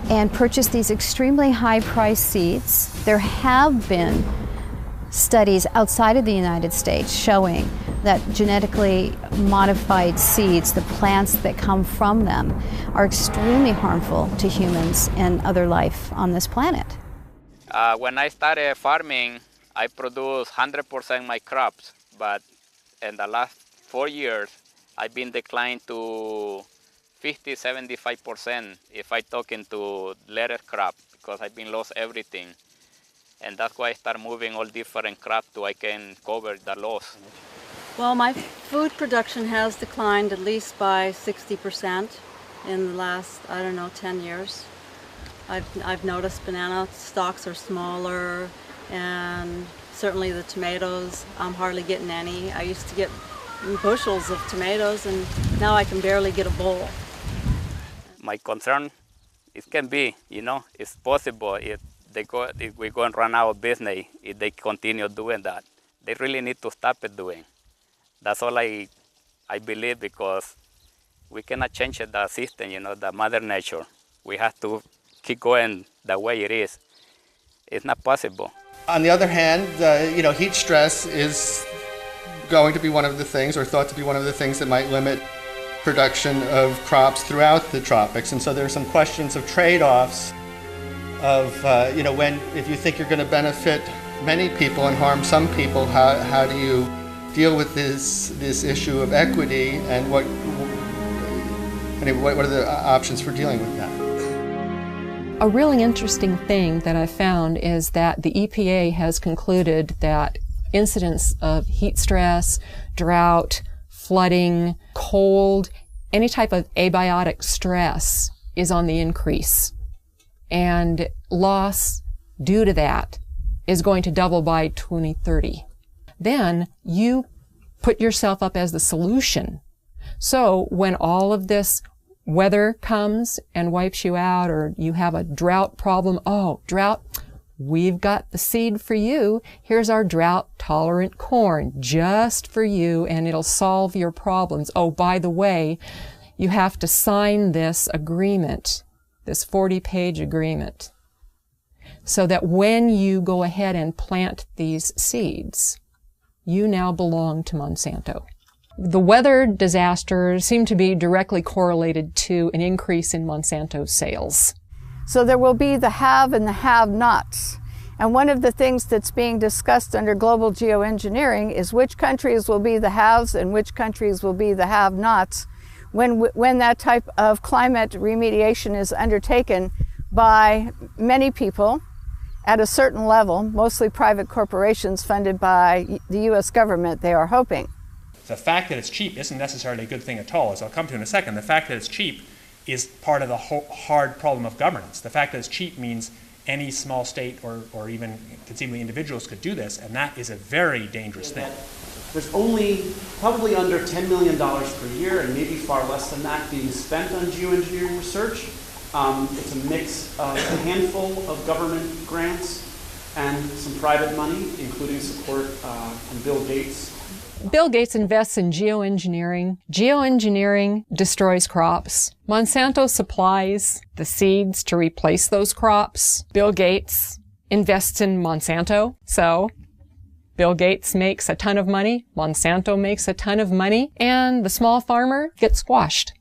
and purchase these extremely high-priced seeds. There have been studies outside of the United States showing that genetically modified seeds, the plants that come from them, are extremely harmful to humans and other life on this planet. When I started farming, I produced 100% my crops, but in the last 4 years, I've been declined to 50–75% if I talk into lettuce crop, because I've been lost everything. And that's why I start moving all different crops so I can cover the loss. Well, my food production has declined at least by 60% in the last, 10 years. I've noticed banana stalks are smaller, and certainly the tomatoes, I'm hardly getting any. I used to get bushels of tomatoes, and now I can barely get a bowl. My concern, it can be, it's possible if we're going to run out of business if they continue doing that. They really need to stop it doing. That's all I believe, because we cannot change the system, the mother nature. We have to keep going the way it is. It's not possible. On the other hand, heat stress is going to be one of the things, or thought to be one of the things, that might limit production of crops throughout the tropics. And so there are some questions of trade-offs of, if you think you're going to benefit many people and harm some people, how do you deal with this issue of equity, and what are the options for dealing with that? A really interesting thing that I found is that the EPA has concluded that incidents of heat stress, drought, flooding, cold, any type of abiotic stress is on the increase. And loss due to that is going to double by 2030. Then you put yourself up as the solution. So when all of this weather comes and wipes you out, or you have a drought problem, drought, we've got the seed for you. Here's our drought-tolerant corn just for you, and it'll solve your problems. Oh, by the way, you have to sign this agreement, this 40-page agreement, so that when you go ahead and plant these seeds, you now belong to Monsanto. The weather disasters seem to be directly correlated to an increase in Monsanto's sales. So there will be the have and the have-nots. And one of the things that's being discussed under global geoengineering is which countries will be the haves and which countries will be the have-nots when that type of climate remediation is undertaken by many people at a certain level, mostly private corporations funded by the U.S. government, they are hoping. The fact that it's cheap isn't necessarily a good thing at all, as I'll come to in a second. The fact that it's cheap is part of the hard problem of governance. The fact that it's cheap means any small state or even conceivably individuals could do this, and that is a very dangerous thing. There's only probably under $10 million per year, and maybe far less than that, being spent on geoengineering research. It's a mix of a handful of government grants and some private money, including support from Bill Gates Bill Gates invests in geoengineering. Geoengineering destroys crops. Monsanto supplies the seeds to replace those crops. Bill Gates invests in Monsanto. So Bill Gates makes a ton of money. Monsanto makes a ton of money. And the small farmer gets squashed.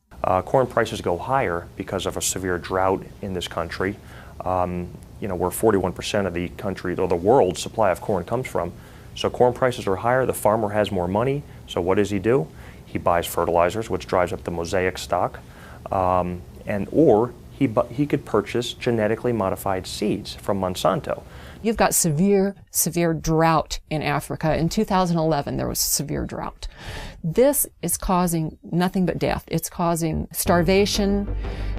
Corn prices go higher because of a severe drought in this country. You know, where 41% of the country, or the world's supply of corn comes from. So corn prices are higher, the farmer has more money, so what does he do? He buys fertilizers, which drives up the mosaic stock, or he could purchase genetically modified seeds from Monsanto. You've got severe drought in Africa. In 2011, there was a severe drought. This is causing nothing but death. It's causing starvation,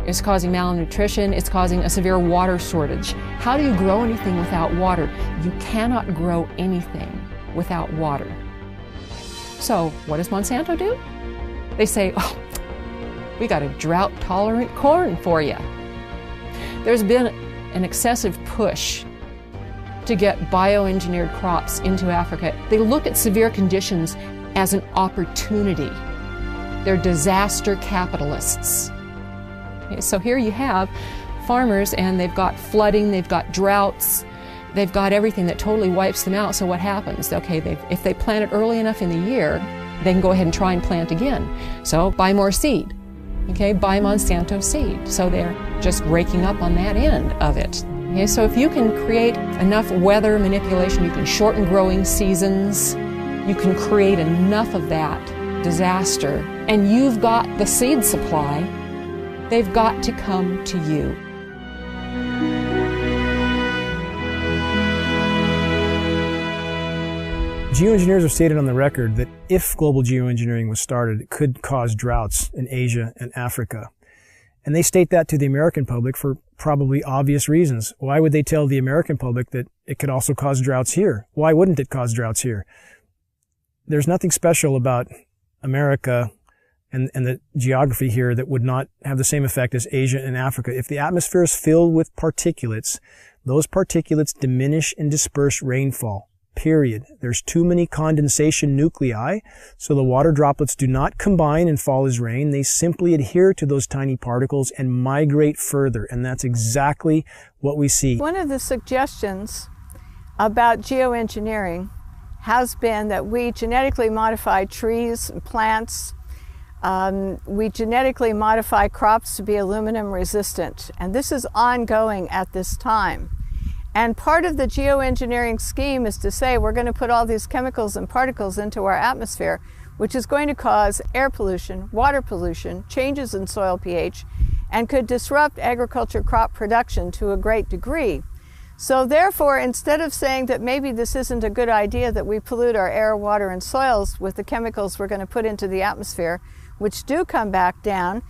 it's causing malnutrition, it's causing a severe water shortage. How do you grow anything without water? You cannot grow anything without water. So what does Monsanto do? They say, oh, we got a drought-tolerant corn for you. There's been an excessive push to get bioengineered crops into Africa. They look at severe conditions as an opportunity. They're disaster capitalists. Okay, so here you have farmers, and they've got flooding, they've got droughts, they've got everything that totally wipes them out. So what happens? Okay, if they plant it early enough in the year, they can go ahead and try and plant again. So buy more seed. Okay, buy Monsanto seed. So they're just raking up on that end of it. Okay, so if you can create enough weather manipulation, you can shorten growing seasons, you can create enough of that disaster, and you've got the seed supply, they've got to come to you. Geoengineers have stated on the record that if global geoengineering was started, it could cause droughts in Asia and Africa. And they state that to the American public for probably obvious reasons. Why would they tell the American public that it could also cause droughts here? Why wouldn't it cause droughts here? There's nothing special about America and the geography here that would not have the same effect as Asia and Africa. If the atmosphere is filled with particulates, those particulates diminish and disperse rainfall. Period. There's too many condensation nuclei, so the water droplets do not combine and fall as rain. They simply adhere to those tiny particles and migrate further, and that's exactly what we see. One of the suggestions about geoengineering has been that we genetically modify trees and plants. We genetically modify crops to be aluminum resistant, and this is ongoing at this time. And part of the geoengineering scheme is to say we're going to put all these chemicals and particles into our atmosphere, which is going to cause air pollution, water pollution, changes in soil pH, and could disrupt agriculture crop production to a great degree. So therefore, instead of saying that maybe this isn't a good idea that we pollute our air, water, and soils with the chemicals we're going to put into the atmosphere, which do come back down,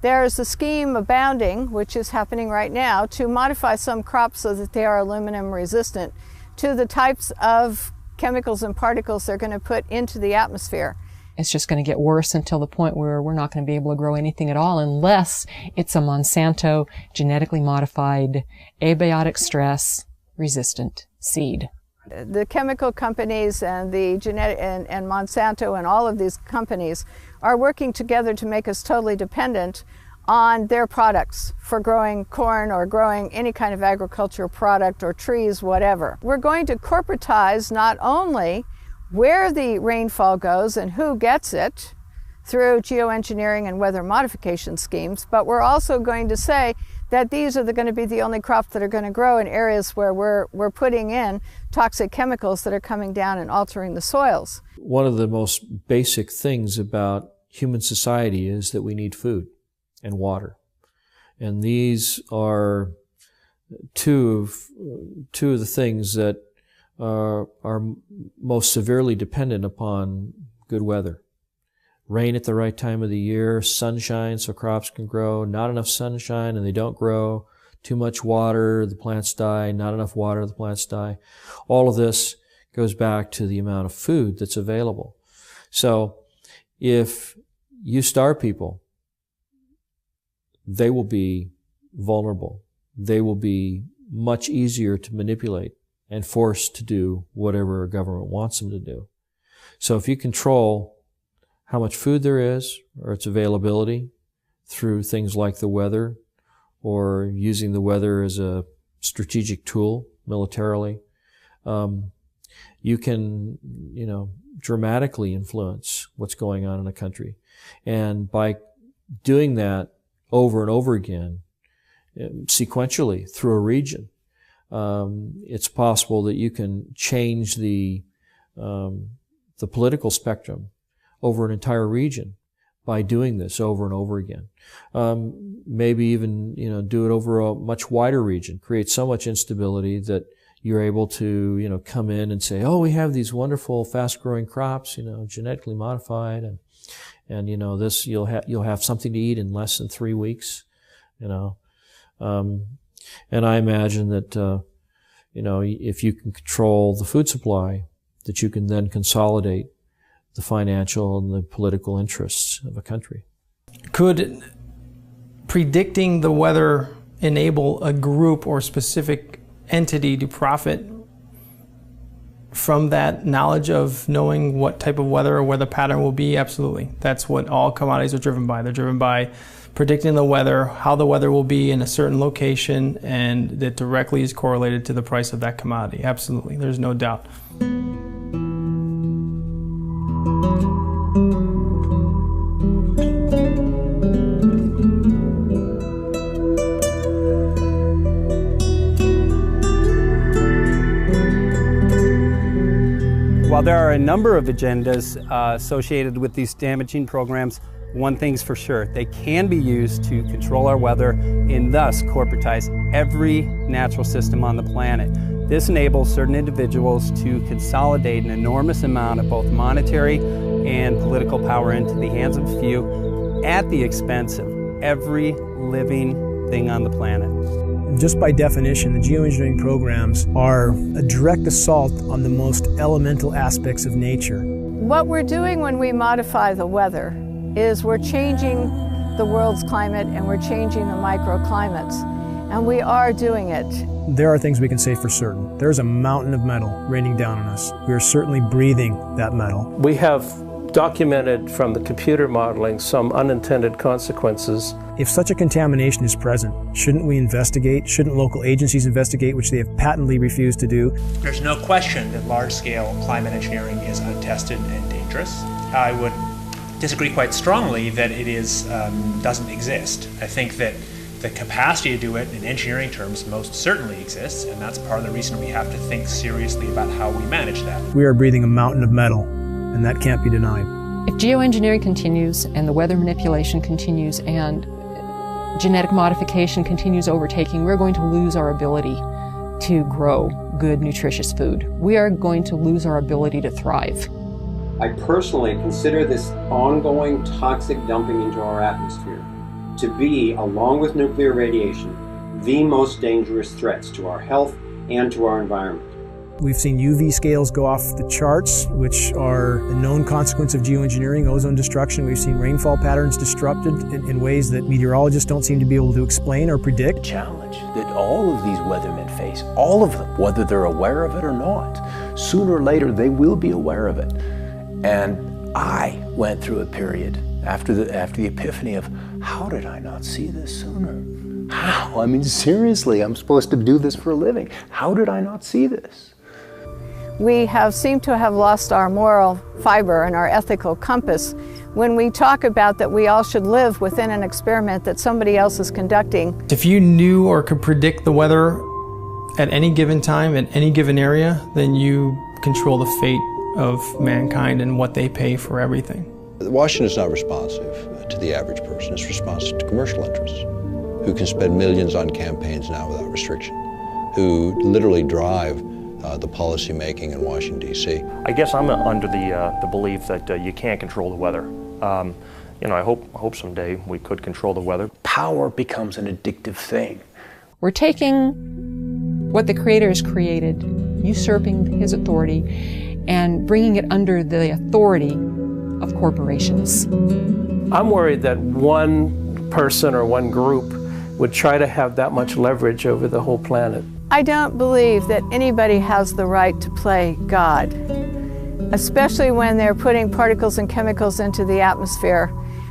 there is a scheme abounding, which is happening right now, to modify some crops so that they are aluminum resistant to the types of chemicals and particles they're going to put into the atmosphere. It's just going to get worse until the point where we're not going to be able to grow anything at all unless it's a Monsanto genetically modified, abiotic stress resistant seed. The chemical companies and the and Monsanto and all of these companies are working together to make us totally dependent on their products for growing corn or growing any kind of agricultural product or trees, whatever. We're going to corporatize not only where the rainfall goes and who gets it through geoengineering and weather modification schemes, but we're also going to say that these are going to be the only crops that are going to grow in areas where we're putting in toxic chemicals that are coming down and altering the soils. One of the most basic things about human society is that we need food and water. And these are two of the things that are most severely dependent upon good weather. Rain at the right time of the year, sunshine so crops can grow, not enough sunshine and they don't grow, too much water, the plants die, not enough water, the plants die. All of this goes back to the amount of food that's available. So if you starve people, they will be vulnerable. They will be much easier to manipulate and forced to do whatever a government wants them to do. So if you control how much food there is or its availability through things like the weather or using the weather as a strategic tool militarily, you can, dramatically influence what's going on in a country. And by doing that over and over again, sequentially through a region, it's possible that you can change the political spectrum over an entire region by doing this over and over again. Maybe even, do it over a much wider region, create so much instability that you're able to, come in and say, oh, we have these wonderful fast-growing crops, genetically modified, and this, you'll have something to eat in less than 3 weeks, and I imagine that, if you can control the food supply, that you can then consolidate the financial and the political interests of a country. Could predicting the weather enable a group or specific entity to profit from that knowledge of knowing what type of weather or weather pattern will be? Absolutely. That's what all commodities are driven by. They're driven by predicting the weather, how the weather will be in a certain location, and that directly is correlated to the price of that commodity. Absolutely. There's no doubt. While there are a number of agendas associated with these damaging programs, one thing's for sure: they can be used to control our weather and thus corporatize every natural system on the planet. This enables certain individuals to consolidate an enormous amount of both monetary and political power into the hands of a few at the expense of every living thing on the planet. Just by definition, the geoengineering programs are a direct assault on the most elemental aspects of nature. What we're doing when we modify the weather is we're changing the world's climate and we're changing the microclimates, and we are doing it. There are things we can say for certain. There's a mountain of metal raining down on us. We are certainly breathing that metal. We have documented from the computer modeling some unintended consequences. If such a contamination is present, shouldn't we investigate? Shouldn't local agencies investigate, which they have patently refused to do? There's no question that large-scale climate engineering is untested and dangerous. I would disagree quite strongly that it doesn't exist. I think that the capacity to do it in engineering terms most certainly exists, and that's part of the reason we have to think seriously about how we manage that. We are breathing a mountain of metal, and that can't be denied. If geoengineering continues and the weather manipulation continues and genetic modification continues overtaking, we're going to lose our ability to grow good, nutritious food. We are going to lose our ability to thrive. I personally consider this ongoing toxic dumping into our atmosphere to be, along with nuclear radiation, the most dangerous threats to our health and to our environment. We've seen UV scales go off the charts, which are a known consequence of geoengineering, ozone destruction. We've seen rainfall patterns disrupted in ways that meteorologists don't seem to be able to explain or predict. The challenge that all of these weathermen face, all of them, whether they're aware of it or not, sooner or later they will be aware of it. And I went through a period after the epiphany of, how did I not see this sooner? How? I mean, seriously, I'm supposed to do this for a living. How did I not see this? We seem to have lost our moral fiber and our ethical compass when we talk about that we all should live within an experiment that somebody else is conducting. If you knew or could predict the weather at any given time, in any given area, then you control the fate of mankind and what they pay for everything. Washington is not responsive to the average person. It's responsive to commercial interests who can spend millions on campaigns now without restriction, who literally drive the policy making in Washington, D.C. I guess I'm under the belief that you can't control the weather. I hope someday we could control the weather. Power becomes an addictive thing. We're taking what the Creator has created, usurping His authority, and bringing it under the authority of corporations. I'm worried that one person or one group would try to have that much leverage over the whole planet. I don't believe that anybody has the right to play God. especially when they're putting particles and chemicals into the atmosphere,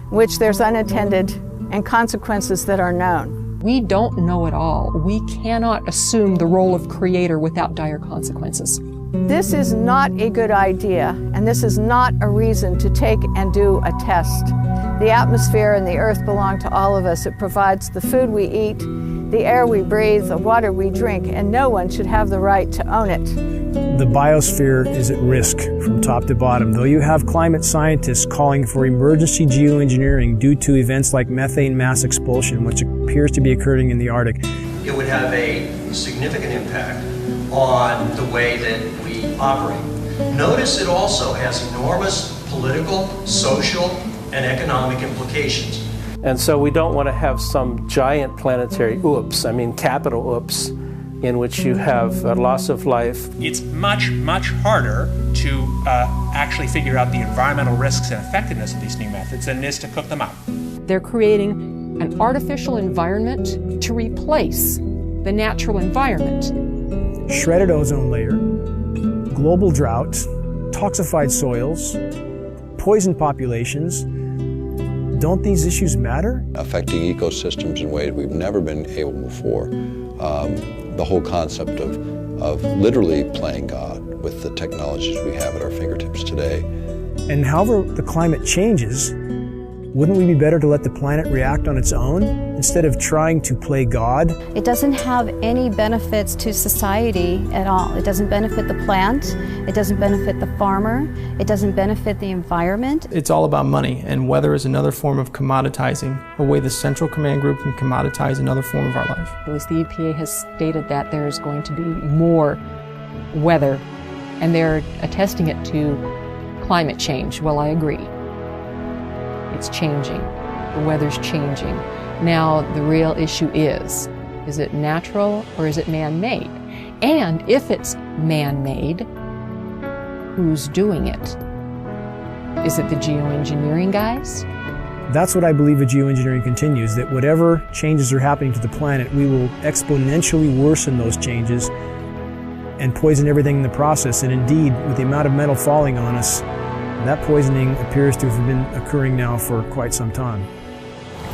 which there's unintended and consequences that are known. We don't know it all. We cannot assume the role of creator without dire consequences. This is not a good idea, and this is not a reason to take and do a test. The atmosphere and the earth belong to all of us. It provides the food we eat, the air we breathe, the water we drink, and no one should have the right to own it. The biosphere is at risk from top to bottom. Though you have climate scientists calling for emergency geoengineering due to events like methane mass expulsion, which appears to be occurring in the Arctic. It would have a significant impact on the way that we operate. Notice it also has enormous political, social, and economic implications. And so we don't want to have some giant planetary oops, I mean capital oops, in which you have a loss of life. It's much, much harder to actually figure out the environmental risks and effectiveness of these new methods than it is to cook them up. They're creating an artificial environment to replace the natural environment. Shredded ozone layer, global drought, toxified soils, poison populations. Don't these issues matter? Affecting ecosystems in ways we've never been able before. The whole concept of literally playing God with the technologies we have at our fingertips today. And however the climate changes, wouldn't we be better to let the planet react on its own instead of trying to play God? It doesn't have any benefits to society at all. It doesn't benefit the plant, it doesn't benefit the farmer, it doesn't benefit the environment. It's all about money, and weather is another form of commoditizing, a way the Central Command Group can commoditize another form of our life. At least the EPA has stated that there is going to be more weather, and they're attesting it to climate change. Well, I agree. It's changing. The weather's changing. Now, the real issue is it natural or is it man-made? And if it's man-made, who's doing it? Is it the geoengineering guys? That's what I believe with geoengineering continues, that whatever changes are happening to the planet, we will exponentially worsen those changes and poison everything in the process. And indeed, with the amount of metal falling on us, that poisoning appears to have been occurring now for quite some time.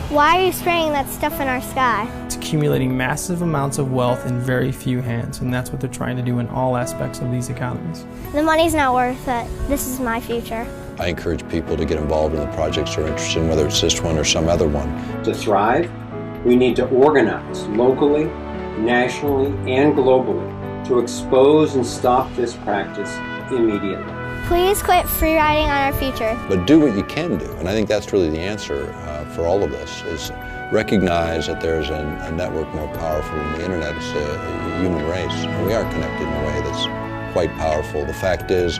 Why are you spraying that stuff in our sky? It's accumulating massive amounts of wealth in very few hands, and that's what they're trying to do in all aspects of these economies. The money's not worth it. This is my future. I encourage people to get involved in the projects they're interested in, whether it's this one or some other one. To thrive, we need to organize locally, nationally, and globally to expose and stop this practice immediately. Please quit free riding on our future. But do what you can do, and I think that's really the answer for all of this, is recognize that there's a network more powerful than the internet. It's a human race, and we are connected in a way that's quite powerful. The fact is,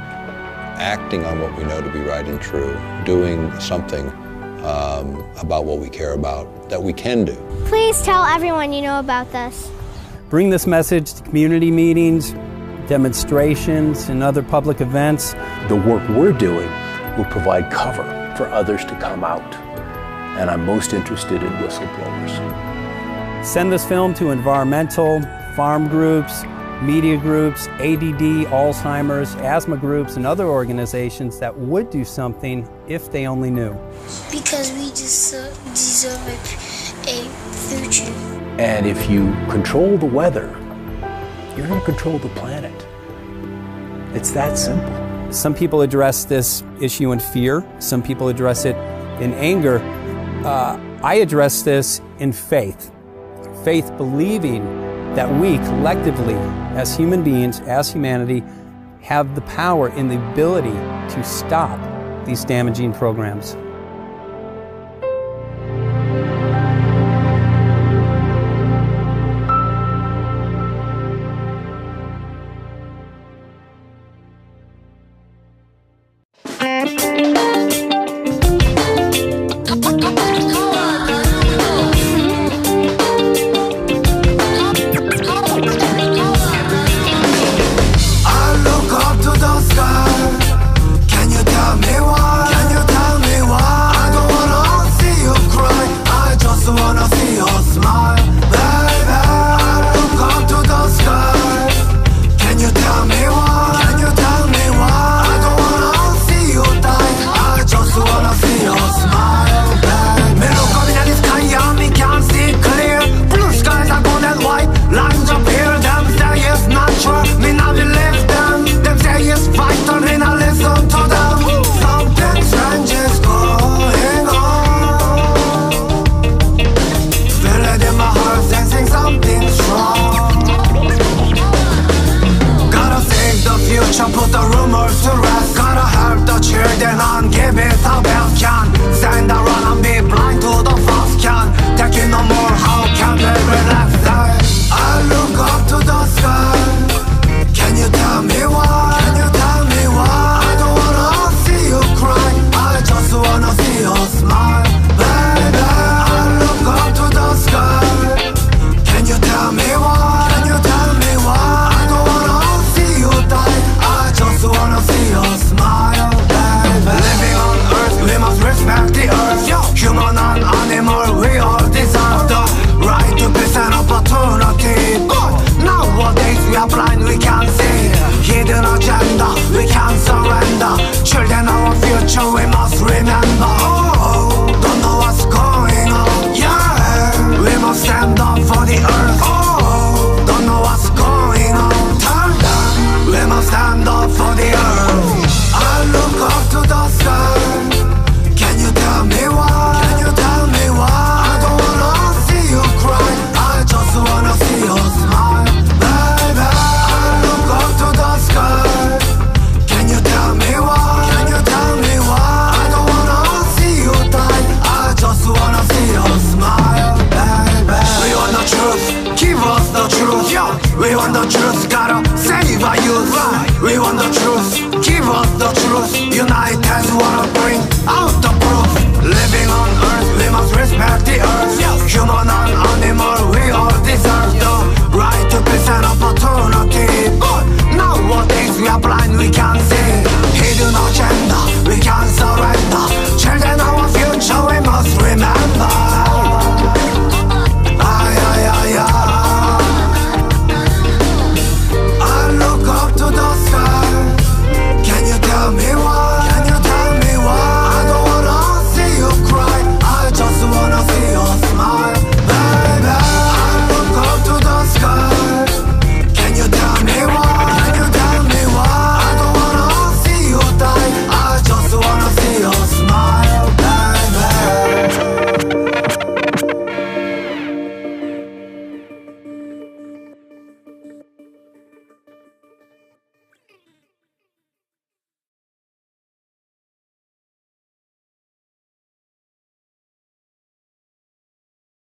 acting on what we know to be right and true, doing something about what we care about, that we can do. Please tell everyone you know about this. Bring this message to community meetings, demonstrations, and other public events. The work we're doing will provide cover for others to come out. And I'm most interested in whistleblowers. Send this film to environmental, farm groups, media groups, a.d.d., Alzheimer's, asthma groups, and other organizations that would do something if they only knew. Because we deserve a future. And if you control the weather, you're going to control the planet. It's that simple. Some people address this issue in fear. Some people address it in anger. I address this in faith. Faith believing that we collectively, as human beings, as humanity, have the power and the ability to stop these damaging programs. Can you tell me why? the rumors to rest. Gotta help the children on, give it a best can. Send a run and be blind.